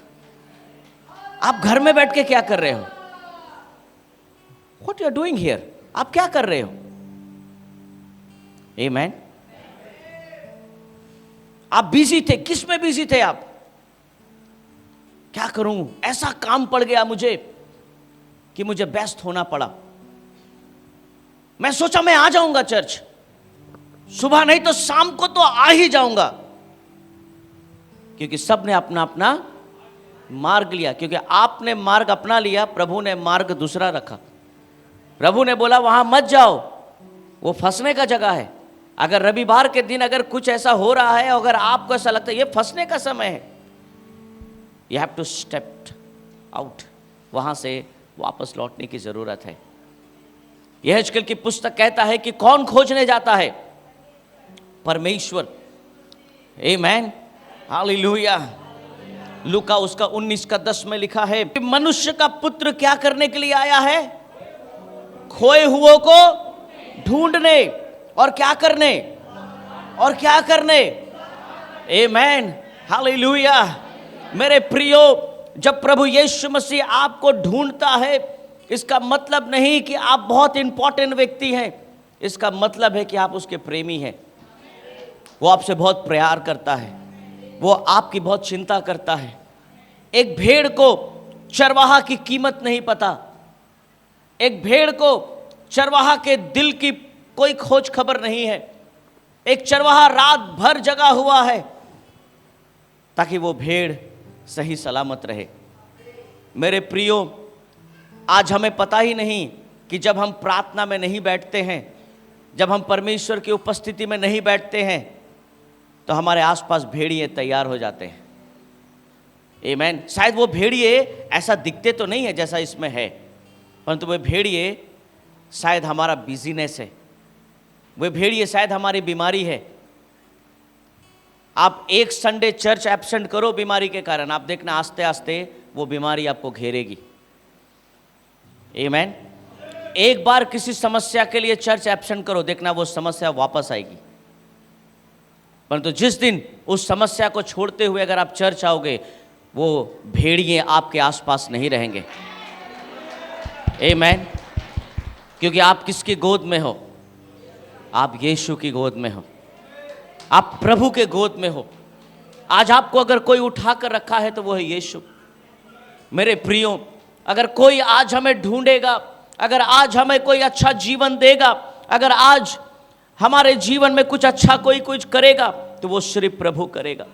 आप घर में बैठ के क्या कर रहे हो? What you are doing here? आप क्या कर रहे हो? आमीन। आप बिजी थे। किस में बिजी थे आप? क्या करूं, ऐसा काम पड़ गया मुझे कि मुझे व्यस्त होना पड़ा। मैं सोचा मैं आ जाऊंगा चर्च, सुबह नहीं तो शाम को तो आ ही जाऊंगा, क्योंकि सब ने अपना अपना मार्ग लिया। क्योंकि आपने मार्ग अपना लिया, प्रभु ने मार्ग दूसरा रखा। प्रभु ने बोला वहां मत जाओ, वो फंसने का जगह है। अगर रविवार के दिन अगर कुछ ऐसा हो रहा है, अगर आपको ऐसा लगता है ये फंसने का समय है, you have to step out. वहां से वापस लौटने की जरूरत है। यहेजकेल की पुस्तक कहता है कि कौन खोजने जाता है? परमेश्वर। आमीन, हालेलुया। लूका उसका 19:10 में लिखा है, मनुष्य का पुत्र क्या करने के लिए आया है? खोए हुओं को ढूंढने और क्या करने? और क्या करने? आमीन, हालेलुया। मेरे प्रियो, जब प्रभु यीशु मसीह आपको ढूंढता है, इसका मतलब नहीं कि आप बहुत इंपॉर्टेंट व्यक्ति हैं। इसका मतलब है कि आप उसके प्रेमी हैं। वो आपसे बहुत प्यार करता है, वो आपकी बहुत चिंता करता है। एक भेड़ को चरवाहा की कीमत नहीं पता। एक भेड़ को चरवाहा के दिल की कोई खोज खबर नहीं है। एक चरवाहा रात भर जगा हुआ है ताकि वो भेड़ सही सलामत रहे। मेरे प्रियो, आज हमें पता ही नहीं कि जब हम प्रार्थना में नहीं बैठते हैं, जब हम परमेश्वर की उपस्थिति में नहीं बैठते हैं, तो हमारे आसपास भेड़िए तैयार हो जाते हैं। आमीन। शायद वो भेड़िए ऐसा दिखते तो नहीं है जैसा इसमें है, परंतु वो भेड़िए शायद हमारा बिजीनेस है, वो भेड़िए शायद हमारी बीमारी है। आप एक संडे चर्च एब्सेंट करो बीमारी के कारण, आप देखना आस्ते आस्ते वो बीमारी आपको घेरेगी। आमीन। एक बार किसी समस्या के लिए चर्च एब्सेंट करो, देखना वो समस्या वापस आएगी। परंतु जिस दिन उस समस्या को छोड़ते हुए अगर आप चर्च आओगे, वो भेड़िए आपके आसपास नहीं रहेंगे। आमीन। क्योंकि आप किसकी गोद में हो? आप यीशु की गोद में हो, आप प्रभु के गोद में हो। आज आपको अगर कोई उठा कर रखा है तो वो है यीशु। मेरे प्रियो, अगर कोई आज हमें ढूंढेगा, अगर आज हमें कोई अच्छा जीवन देगा, अगर आज हमारे जीवन में कुछ अच्छा कोई कुछ करेगा, तो वो सिर्फ प्रभु करेगा।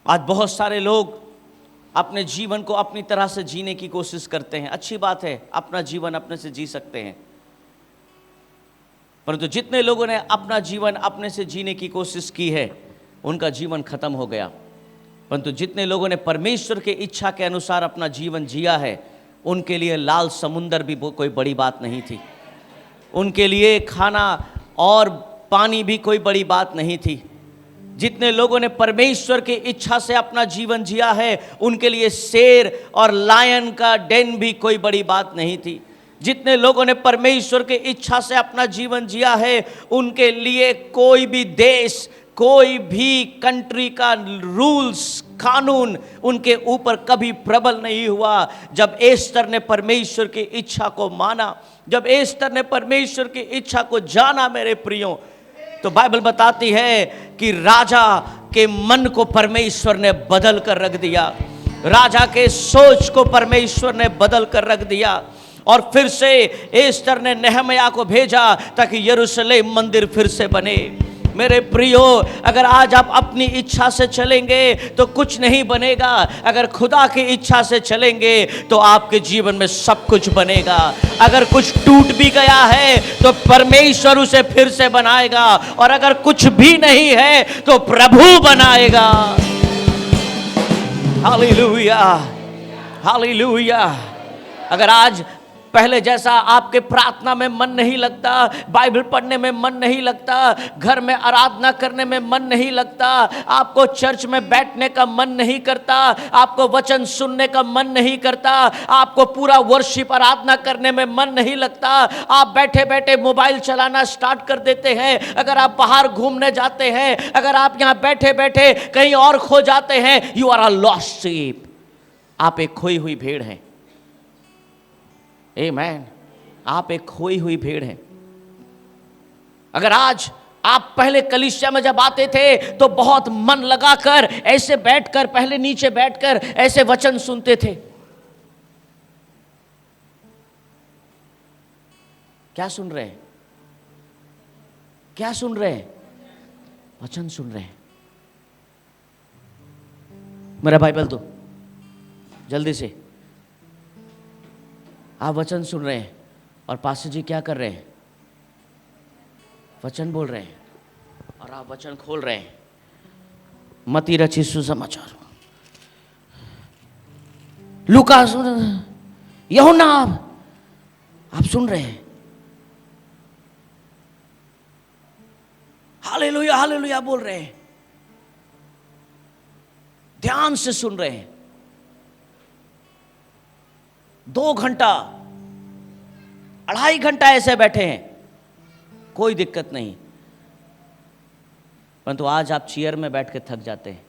आज बहुत सारे लोग अपने जीवन को अपनी तरह से जीने की कोशिश करते हैं। अच्छी बात है, अपना जीवन अपने से जी सकते हैं, परंतु जितने लोगों ने अपना जीवन अपने से जीने की कोशिश की है, उनका जीवन खत्म हो गया। परंतु जितने लोगों ने परमेश्वर के इच्छा के अनुसार अपना जीवन जिया है, उनके लिए लाल समुंदर भी कोई बड़ी बात नहीं थी। उनके लिए खाना और पानी भी कोई बड़ी बात नहीं थी। जितने लोगों ने परमेश्वर की इच्छा से अपना जीवन जिया है, उनके लिए शेर और लायन का डेन भी कोई बड़ी बात नहीं थी। जितने लोगों ने परमेश्वर की इच्छा से अपना जीवन जिया है, उनके लिए कोई भी देश, कोई भी कंट्री का रूल्स, कानून उनके ऊपर कभी प्रबल नहीं हुआ। जब एस्तर ने परमेश्वर की इच्छा को माना, जब एस्तर ने परमेश्वर की इच्छा को जाना, मेरे प्रियो, तो बाइबल बताती है कि राजा के मन को परमेश्वर ने बदल कर रख दिया, राजा के सोच को परमेश्वर ने बदल कर रख दिया। और फिर से एस्तर ने नेहम्याह को भेजा ताकि यरूशलेम मंदिर फिर से बने। मेरे प्रियो, अगर आज आप अपनी इच्छा से चलेंगे तो कुछ नहीं बनेगा, अगर खुदा की इच्छा से चलेंगे तो आपके जीवन में सब कुछ बनेगा। अगर कुछ टूट भी गया है तो परमेश्वर उसे फिर से बनाएगा, और अगर कुछ भी नहीं है तो प्रभु बनाएगा। Hallelujah, hallelujah. अगर आज पहले जैसा आपके प्रार्थना में मन नहीं लगता, बाइबल पढ़ने में मन नहीं लगता, घर में आराधना करने में मन नहीं लगता, आपको चर्च में बैठने का मन नहीं करता, आपको वचन सुनने का मन नहीं करता, आपको पूरा वर्शिप आराधना करने में मन नहीं लगता, आप बैठे बैठे मोबाइल चलाना स्टार्ट कर देते हैं, अगर आप बाहर घूमने जाते हैं, अगर आप यहाँ बैठे बैठे कहीं और खो जाते हैं, you are a lost sheep. आप एक खोई हुई भेड़ हैं। आमेन। आप एक खोई हुई भेड़ हैं। अगर आज आप पहले कलीसिया में जब आते थे तो बहुत मन लगाकर ऐसे बैठकर, पहले नीचे बैठकर ऐसे वचन सुनते थे। क्या सुन रहे हैं? क्या सुन रहे हैं? वचन सुन रहे हैं। मेरा बाइबल दो जल्दी से। आप वचन सुन रहे हैं और पास्टर जी क्या कर रहे हैं? वचन बोल रहे हैं और आप वचन खोल रहे हैं। मत्ती रचित सुसमाचार, लूका सुन, यूहन्ना आप सुन रहे हैं। हालेलुया, हालेलुया बोल रहे हैं, ध्यान से सुन रहे हैं। 2 घंटा, 2.5 घंटा ऐसे बैठे हैं, कोई दिक्कत नहीं। परंतु आज आप चेयर में बैठ के थक जाते हैं,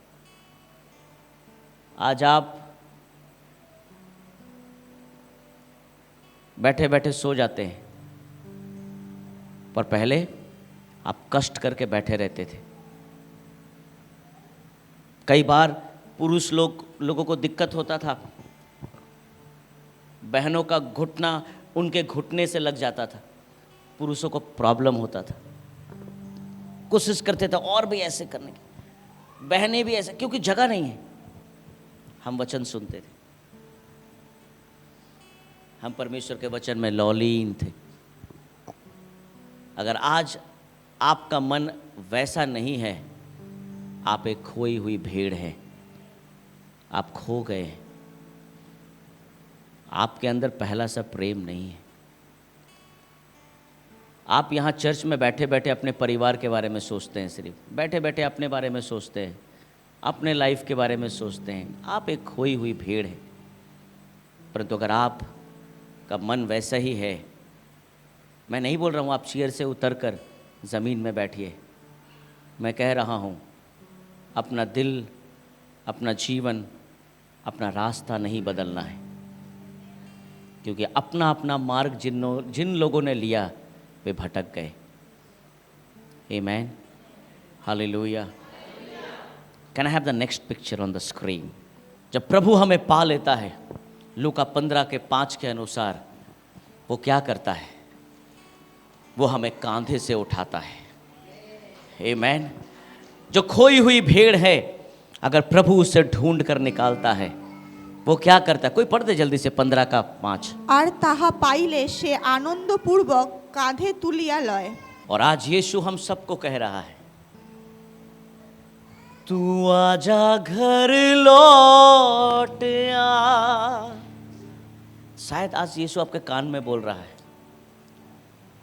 आज आप बैठे बैठे सो जाते हैं, पर पहले आप कष्ट करके बैठे रहते थे। कई बार पुरुष लोगों को दिक्कत होता था, बहनों का घुटना उनके घुटने से लग जाता था, पुरुषों को प्रॉब्लम होता था, कोशिश करते थे और भी ऐसे करने की, बहनें भी ऐसे, क्योंकि जगह नहीं है। हम वचन सुनते थे, हम परमेश्वर के वचन में लौलीन थे। अगर आज आपका मन वैसा नहीं है, आप एक खोई हुई भेड़ हैं, आप खो गए हैं। आपके अंदर पहला सा प्रेम नहीं है। आप यहाँ चर्च में बैठे बैठे अपने परिवार के बारे में सोचते हैं, सिर्फ बैठे बैठे अपने बारे में सोचते हैं, अपने लाइफ के बारे में सोचते हैं। आप एक खोई हुई भेड़ है। परंतु अगर आप का मन वैसा ही है, मैं नहीं बोल रहा हूँ आप चेयर से उतरकर ज़मीन में बैठिए, मैं कह रहा हूँ अपना दिल, अपना जीवन, अपना रास्ता नहीं बदलना है, क्योंकि अपना अपना मार्ग जिन लोगों ने लिया वे भटक गए। Amen, hallelujah. Can I have the next picture on the screen? जब प्रभु हमें पा लेता है, लूका 15:5 के अनुसार वो क्या करता है? वो हमें कांधे से उठाता है। आमेन। जो खोई हुई भेड़ है, अगर प्रभु उसे ढूंढ कर निकालता है, वो क्या करता है? कोई पढ़ दे जल्दी से 15:5। আর তাহা পাইলে সে আনন্দপূর্বক কাঁধে তুলিয়া লয়। और आज यीशु हम सबको कह रहा है, तू आजा घर लौट आ। शायद आज यीशु आपके कान में बोल रहा है,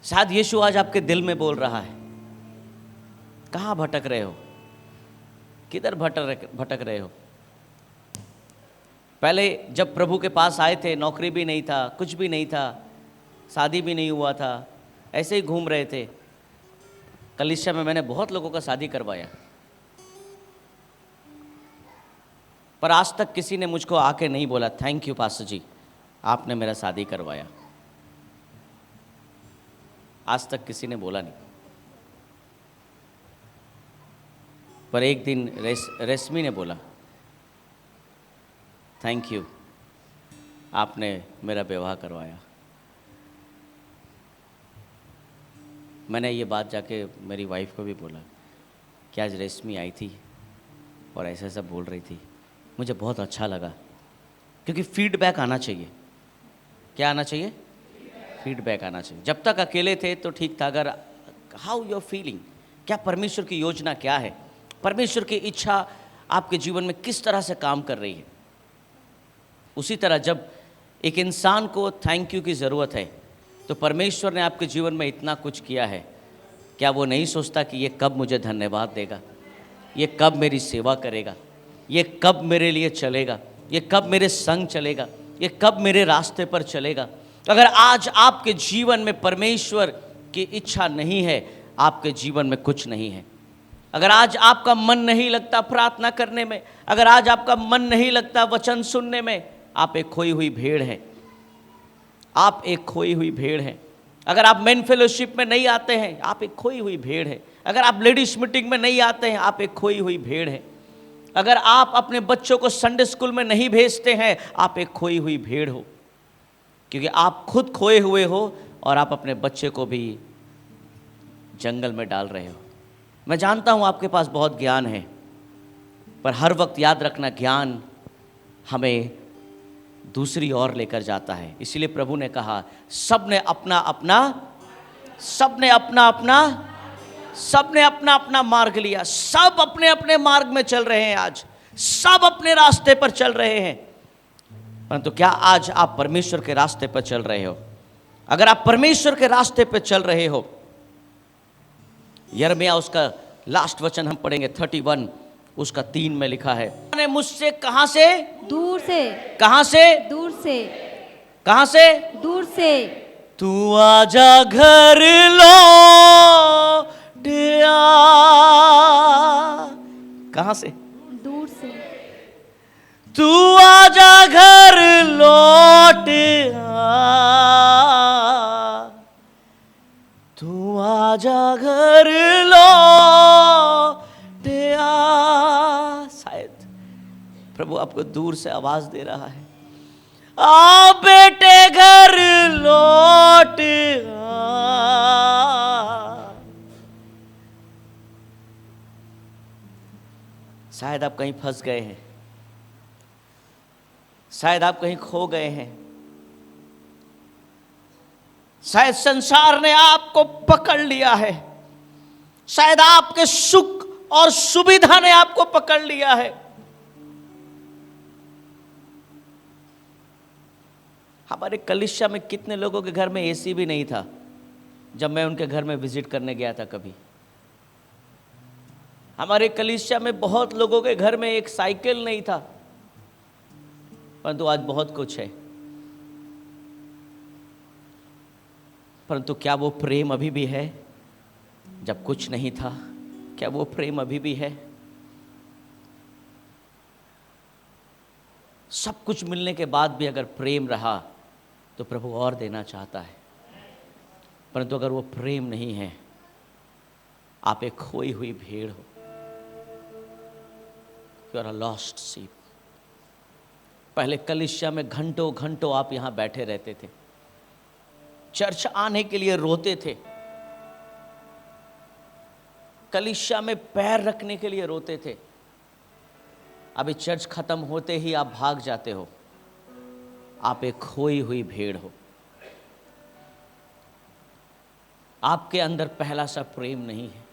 शायद यीशु आज आपके दिल में बोल रहा है। कहाँ भटक रहे हो? किधर भटक रहे हो? पहले जब प्रभु के पास आए थे, नौकरी भी नहीं था, कुछ भी नहीं था, शादी भी नहीं हुआ था, ऐसे ही घूम रहे थे। कलीसिया में मैंने बहुत लोगों का शादी करवाया, पर आज तक किसी ने मुझको आके नहीं बोला थैंक यू पास्टर जी, आपने मेरा शादी करवाया। आज तक किसी ने बोला नहीं। पर एक दिन रेशमी ने बोला थैंक यू, आपने मेरा विवाह करवाया। मैंने ये बात जाके मेरी वाइफ को भी बोला कि आज रेशमी आई थी और ऐसा ऐसा बोल रही थी, मुझे बहुत अच्छा लगा। क्योंकि फीडबैक आना चाहिए। क्या आना चाहिए? फीडबैक आना चाहिए। जब तक अकेले थे तो ठीक था, अगर हाउ यू आर फीलिंग, क्या परमेश्वर की योजना क्या है, परमेश्वर की इच्छा आपके जीवन में किस तरह से काम कर रही है। उसी तरह जब एक इंसान को थैंक यू की ज़रूरत है तो परमेश्वर ने आपके जीवन में इतना कुछ किया है, क्या वो नहीं सोचता कि ये कब मुझे धन्यवाद देगा, ये कब मेरी सेवा करेगा, ये कब मेरे लिए चलेगा, ये कब मेरे संग चलेगा, ये कब मेरे रास्ते पर चलेगा। अगर आज आपके जीवन में परमेश्वर की इच्छा नहीं है, आपके जीवन में कुछ नहीं है। अगर आज आपका मन नहीं लगता प्रार्थना करने में, अगर आज आपका मन नहीं लगता वचन सुनने में, आप एक खोई हुई भेड़ हैं। आप एक खोई हुई भेड़ हैं। अगर आप मेन फेलोशिप में नहीं आते हैं, आप एक खोई हुई भेड़ हैं। अगर आप लेडीज मीटिंग में नहीं आते हैं, आप एक खोई हुई भेड़ हैं। अगर आप अपने बच्चों को संडे स्कूल में नहीं भेजते हैं, आप एक खोई हुई भेड़ हो, क्योंकि आप खुद खोए हुए हो और आप अपने बच्चे को भी जंगल में डाल रहे हो। मैं जानता हूँ आपके पास बहुत ज्ञान है, पर हर वक्त याद रखना ज्ञान हमें दूसरी ओर लेकर जाता है। इसीलिए प्रभु ने कहा सबने अपना अपना मार्ग लिया। सब अपने अपने मार्ग में चल रहे हैं, आज सब अपने रास्ते पर चल रहे हैं। परंतु क्या आज आप परमेश्वर के रास्ते पर चल रहे हो? अगर आप परमेश्वर के रास्ते पर चल रहे हो, यिर्मयाह उसका लास्ट वचन हम पढ़ेंगे 31 उसका 3 में लिखा है, ने मुझसे कहां से? दूर से। कहां से? दूर से। कहां से? दूर से। तू आजा घर लौट आ। कहां से? दूर से। तू आजा घर लौट आ, तू आजा घर लौट आ। शायद प्रभु आपको दूर से आवाज दे रहा है, आ बेटे घर लौट आ। शायद आप कहीं फंस गए हैं, शायद आप कहीं खो गए हैं, शायद संसार ने आपको पकड़ लिया है, शायद आपके सुख और सुविधा ने आपको पकड़ लिया है। हमारे कलीसिया में कितने लोगों के घर में एसी भी नहीं था जब मैं उनके घर में विजिट करने गया था कभी। हमारे कलीसिया में बहुत लोगों के घर में एक साइकिल नहीं था, परंतु आज बहुत कुछ है। परंतु क्या वो प्रेम अभी भी है जब कुछ नहीं था? क्या वो प्रेम अभी भी है? सब कुछ मिलने के बाद भी अगर प्रेम रहा तो प्रभु और देना चाहता है। परंतु अगर वो प्रेम नहीं है, आप एक खोई हुई भेड़ हो। You are a lost sheep. पहले कलीसिया में घंटों घंटों आप यहां बैठे रहते थे, चर्च आने के लिए रोते थे, कलीसिया में पैर रखने के लिए रोते थे। अभी चर्च खत्म होते ही आप भाग जाते हो। आप एक खोई हुई भेड़ हो। आपके अंदर पहला सा प्रेम नहीं है।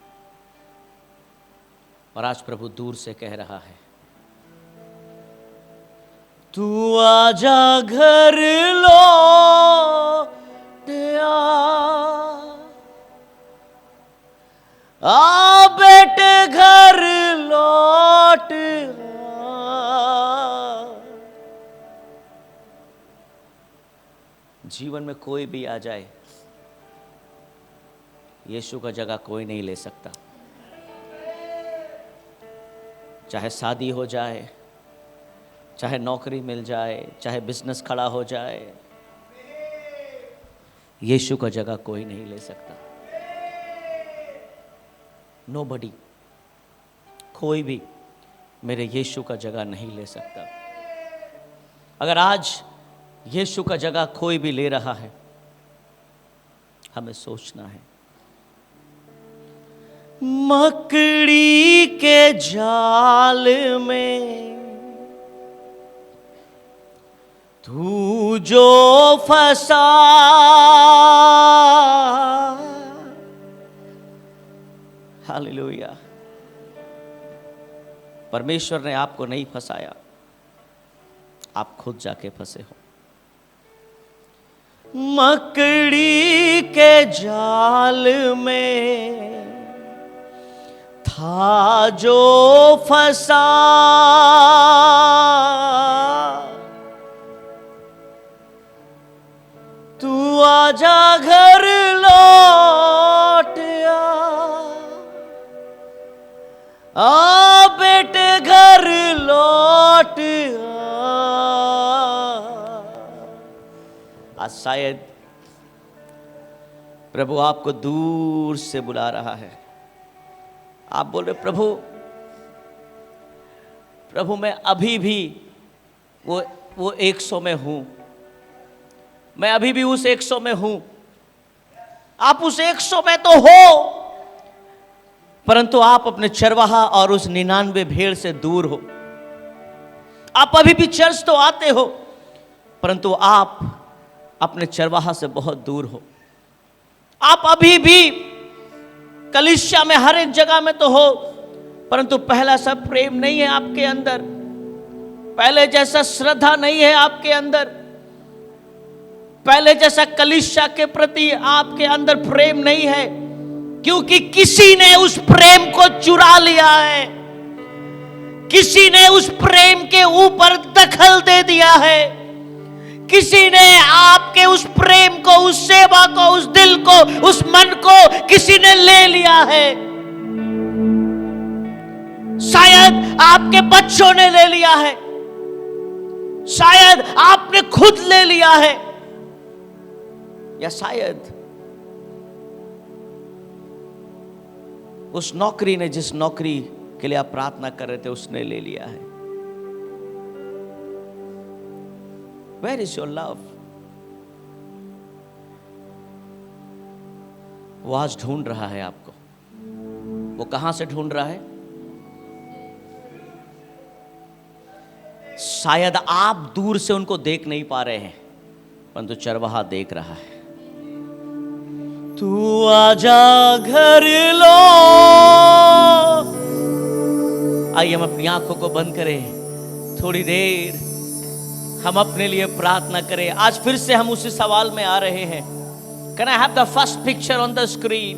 और आज प्रभु दूर से कह रहा है, तू आजा घर लौट आ बेटे घर लौट जीवन में कोई भी आ जाए, यीशु का जगह कोई नहीं ले सकता। चाहे शादी हो जाए, चाहे नौकरी मिल जाए, चाहे बिजनेस खड़ा हो जाए, यीशु का जगह कोई नहीं ले सकता। नोबडी, कोई भी मेरे यीशु का जगह नहीं ले सकता। अगर आज यीशु का जगह कोई भी ले रहा है, हमें सोचना है। मकड़ी के जाल में तू जो फंसा, हालेलुया, परमेश्वर ने आपको नहीं फंसाया, आप खुद जाके फंसे हो। मकड़ी के जाल में था जो फंसा, तू आजा घर लौट आ बेटे घर लौट आ। आज शायद प्रभु आपको दूर से बुला रहा है। आप बोल रहे प्रभु, प्रभु मैं अभी भी वो 100 में हूं, मैं अभी भी उस 100 में हूं। आप उस 100 में तो हो, परंतु आप अपने चरवाहा और उस 99 भेड़ से दूर हो। आप अभी भी चर्च तो आते हो, परंतु आप अपने चरवाहा से बहुत दूर हो। आप अभी भी कलीसिया में हर एक जगह में तो हो, परंतु पहला सा प्रेम नहीं है आपके अंदर, पहले जैसा श्रद्धा नहीं है आपके अंदर, पहले जैसा कलीसिया के प्रति आपके अंदर प्रेम नहीं है, क्योंकि किसी ने उस प्रेम को चुरा लिया है, किसी ने उस प्रेम के ऊपर दखल दे दिया है, किसी ने आपके उस प्रेम को, उस सेवा को, उस दिल को, उस मन को किसी ने ले लिया है। शायद आपके बच्चों ने ले लिया है, शायद आपने खुद ले लिया है, या शायद उस नौकरी ने, जिस नौकरी के लिए आप प्रार्थना कर रहे थे, उसने ले लिया है। Where is your love? वो आज ढूंढ रहा है आपको। वो कहां से ढूंढ रहा है? शायद आप दूर से उनको देख नहीं पा रहे हैं, परंतु चरवाहा देख रहा है। तू आजा घर लो। आइए हम अपनी आंखों को बंद करें, थोड़ी देर हम अपने लिए प्रार्थना करें। आज फिर से हम उसी सवाल में आ रहे हैं। Can I have the first picture on the screen?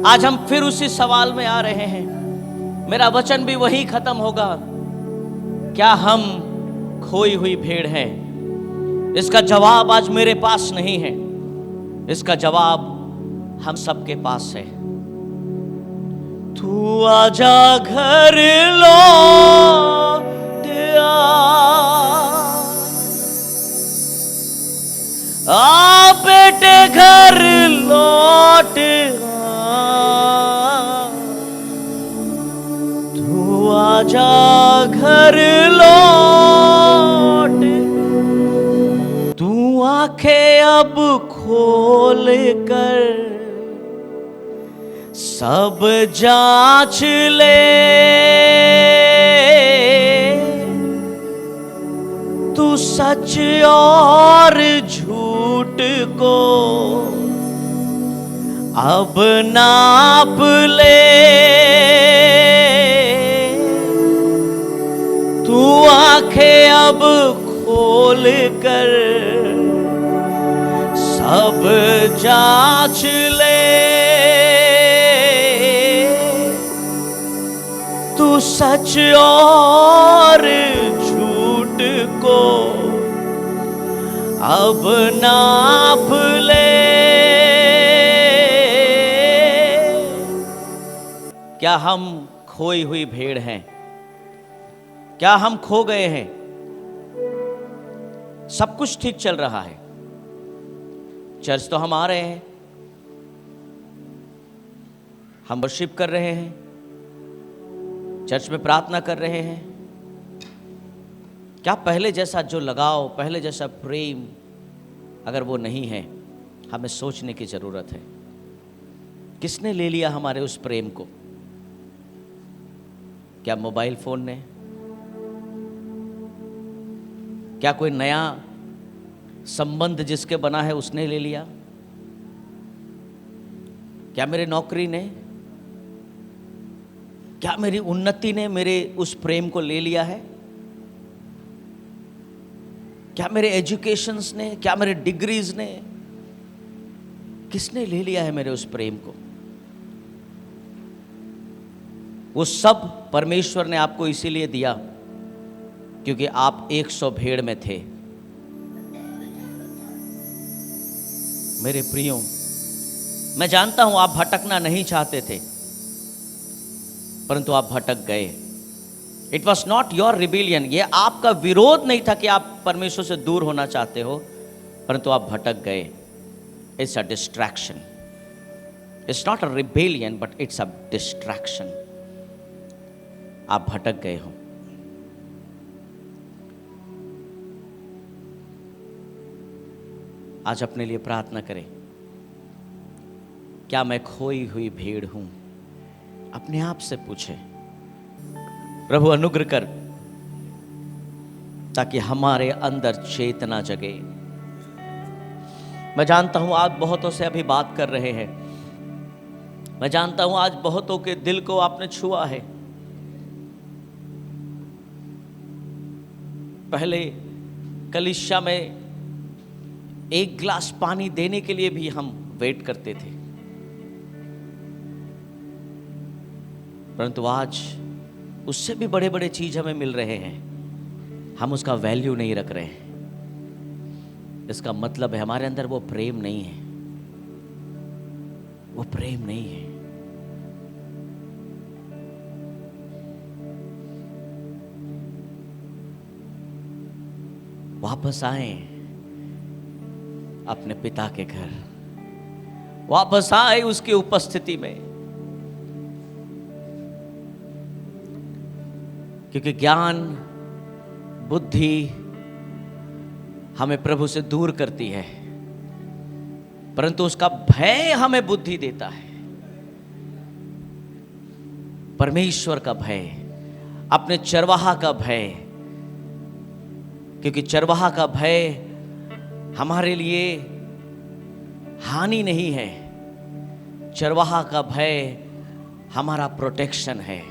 आज हम फिर उसी सवाल में आ रहे हैं। मेरा वचन भी वही खत्म होगा। क्या हम खोई हुई भेड़ हैं? इसका जवाब आज मेरे पास नहीं है, इसका जवाब हम सबके पास है। तू आजा घर लौट आ बेटे घर लौट आ। तू आजा घर लौट। तू आंखें अब खोल कर सब जांच ले। तू सच और झूठ को अब नाप ले। तू आंखें अब खोल कर सब जांच ले। तू सच और झूठ को अब नाप ले। क्या हम खोई हुई भेड़ हैं? क्या हम खो गए हैं? सब कुछ ठीक चल रहा है, चर्च तो हम आ रहे हैं, हम वर्शिप कर रहे हैं, चर्च में प्रार्थना कर रहे हैं। क्या पहले जैसा जो लगाव, पहले जैसा प्रेम अगर वो नहीं है, हमें सोचने की जरूरत है। किसने ले लिया हमारे उस प्रेम को? क्या मोबाइल फोन ने? क्या कोई नया संबंध जिसके बना है उसने ले लिया? क्या मेरी नौकरी ने? क्या मेरी उन्नति ने मेरे उस प्रेम को ले लिया है? क्या मेरे एजुकेशंस ने? क्या मेरे डिग्रीज ने? किसने ले लिया है मेरे उस प्रेम को? वो सब परमेश्वर ने आपको इसीलिए दिया क्योंकि आप 100 भेड़ में थे। मेरे प्रियो, मैं जानता हूं आप भटकना नहीं चाहते थे, परंतु आप भटक गए। It was not your rebellion, ये आपका विरोध नहीं था कि आप परमेश्वर से दूर होना चाहते हो, परंतु आप भटक गए। It's a distraction. It's not a rebellion but it's a distraction. आप भटक गए हो। आज अपने लिए प्रार्थना करें। क्या मैं खोई हुई भेड़ हूं? अपने आप से पूछे। प्रभु अनुग्रह कर ताकि हमारे अंदर चेतना जगे। मैं जानता हूं आज बहुतों से अभी बात कर रहे हैं। मैं जानता हूं आज बहुतों के दिल को आपने छुआ है। पहले कलीसिया में एक गिलास पानी देने के लिए भी हम वेट करते थे, परंतु आज उससे भी बड़े बड़े चीज हमें मिल रहे हैं, हम उसका वैल्यू नहीं रख रहे हैं। इसका मतलब है हमारे अंदर वो प्रेम नहीं है, वो प्रेम नहीं है। वापस आए अपने पिता के घर, वापस आए उसकी उपस्थिति में, क्योंकि ज्ञान बुद्धि हमें प्रभु से दूर करती है, परंतु उसका भय हमें बुद्धि देता है। परमेश्वर का भय, अपने चरवाहा का भय, क्योंकि चरवाहा का भय हमारे लिए हानि नहीं है, चरवाहा का भय हमारा प्रोटेक्शन है।